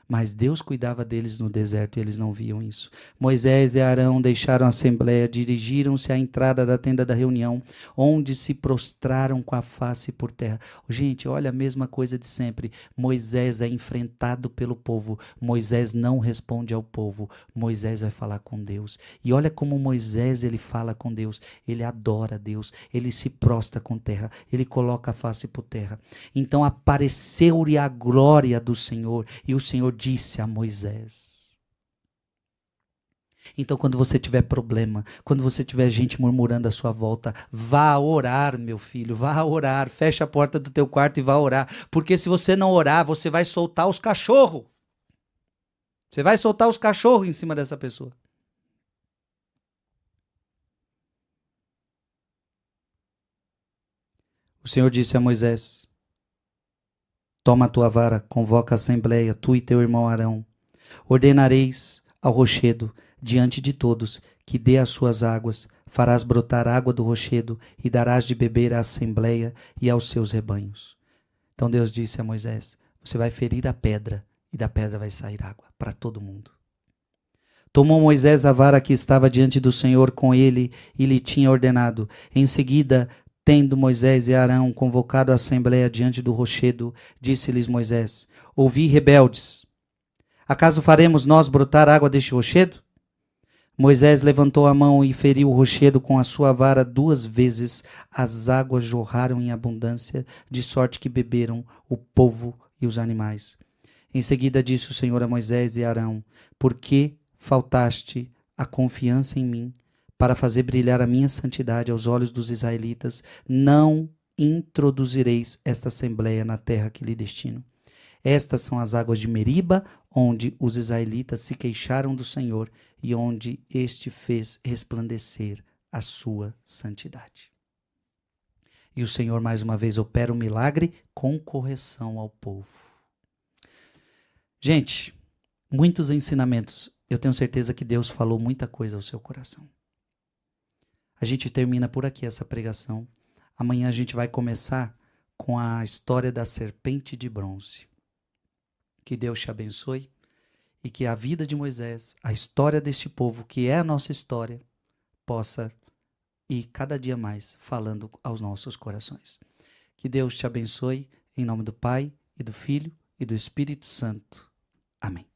Mas Deus cuidava deles no deserto e eles não viam isso. Moisés e Arão deixaram a assembleia, dirigiram-se à entrada da tenda da reunião, onde se prostraram com a face por terra. Gente, olha a mesma coisa de sempre. Moisés é enfrentado pelo povo. Moisés não responde ao povo. Moisés vai falar com Deus. E olha como Moisés ele fala com Deus. Ele adora Deus. Ele se prostra com terra. Ele coloca a face por terra. Então apareceu-lhe a glória do Senhor. E o Senhor disse a Moisés. Então, quando você tiver problema, quando você tiver gente murmurando à sua volta, vá orar, meu filho, vá orar. Fecha a porta do teu quarto e vá orar. Porque se você não orar, você vai soltar os cachorros. Você vai soltar os cachorros em cima dessa pessoa. O Senhor disse a Moisés: toma a tua vara, convoca a assembleia, tu e teu irmão Arão. Ordenareis ao rochedo, diante de todos, que dê as suas águas, farás brotar água do rochedo, e darás de beber à assembleia e aos seus rebanhos. Então Deus disse a Moisés: você vai ferir a pedra, e da pedra vai sair água para todo mundo. Tomou Moisés a vara que estava diante do Senhor com ele, e lhe tinha ordenado. Em seguida, tendo Moisés e Arão convocado a assembleia diante do rochedo, disse-lhes Moisés: ouvi, rebeldes, acaso faremos nós brotar água deste rochedo? Moisés levantou a mão e feriu o rochedo com a sua vara 2 vezes. As águas jorraram em abundância, de sorte que beberam o povo e os animais. Em seguida disse o Senhor a Moisés e Arão: por que faltaste a confiança em mim, para fazer brilhar a minha santidade aos olhos dos israelitas? Não introduzireis esta assembleia na terra que lhe destino. Estas são as águas de Meriba, onde os israelitas se queixaram do Senhor e onde este fez resplandecer a sua santidade. E o Senhor mais uma vez opera um milagre com correção ao povo. Gente, muitos ensinamentos. Eu tenho certeza que Deus falou muita coisa ao seu coração. A gente termina por aqui essa pregação. Amanhã a gente vai começar com a história da serpente de bronze. Que Deus te abençoe e que a vida de Moisés, a história deste povo, que é a nossa história, possa ir cada dia mais falando aos nossos corações. Que Deus te abençoe em nome do Pai e do Filho e do Espírito Santo. Amém.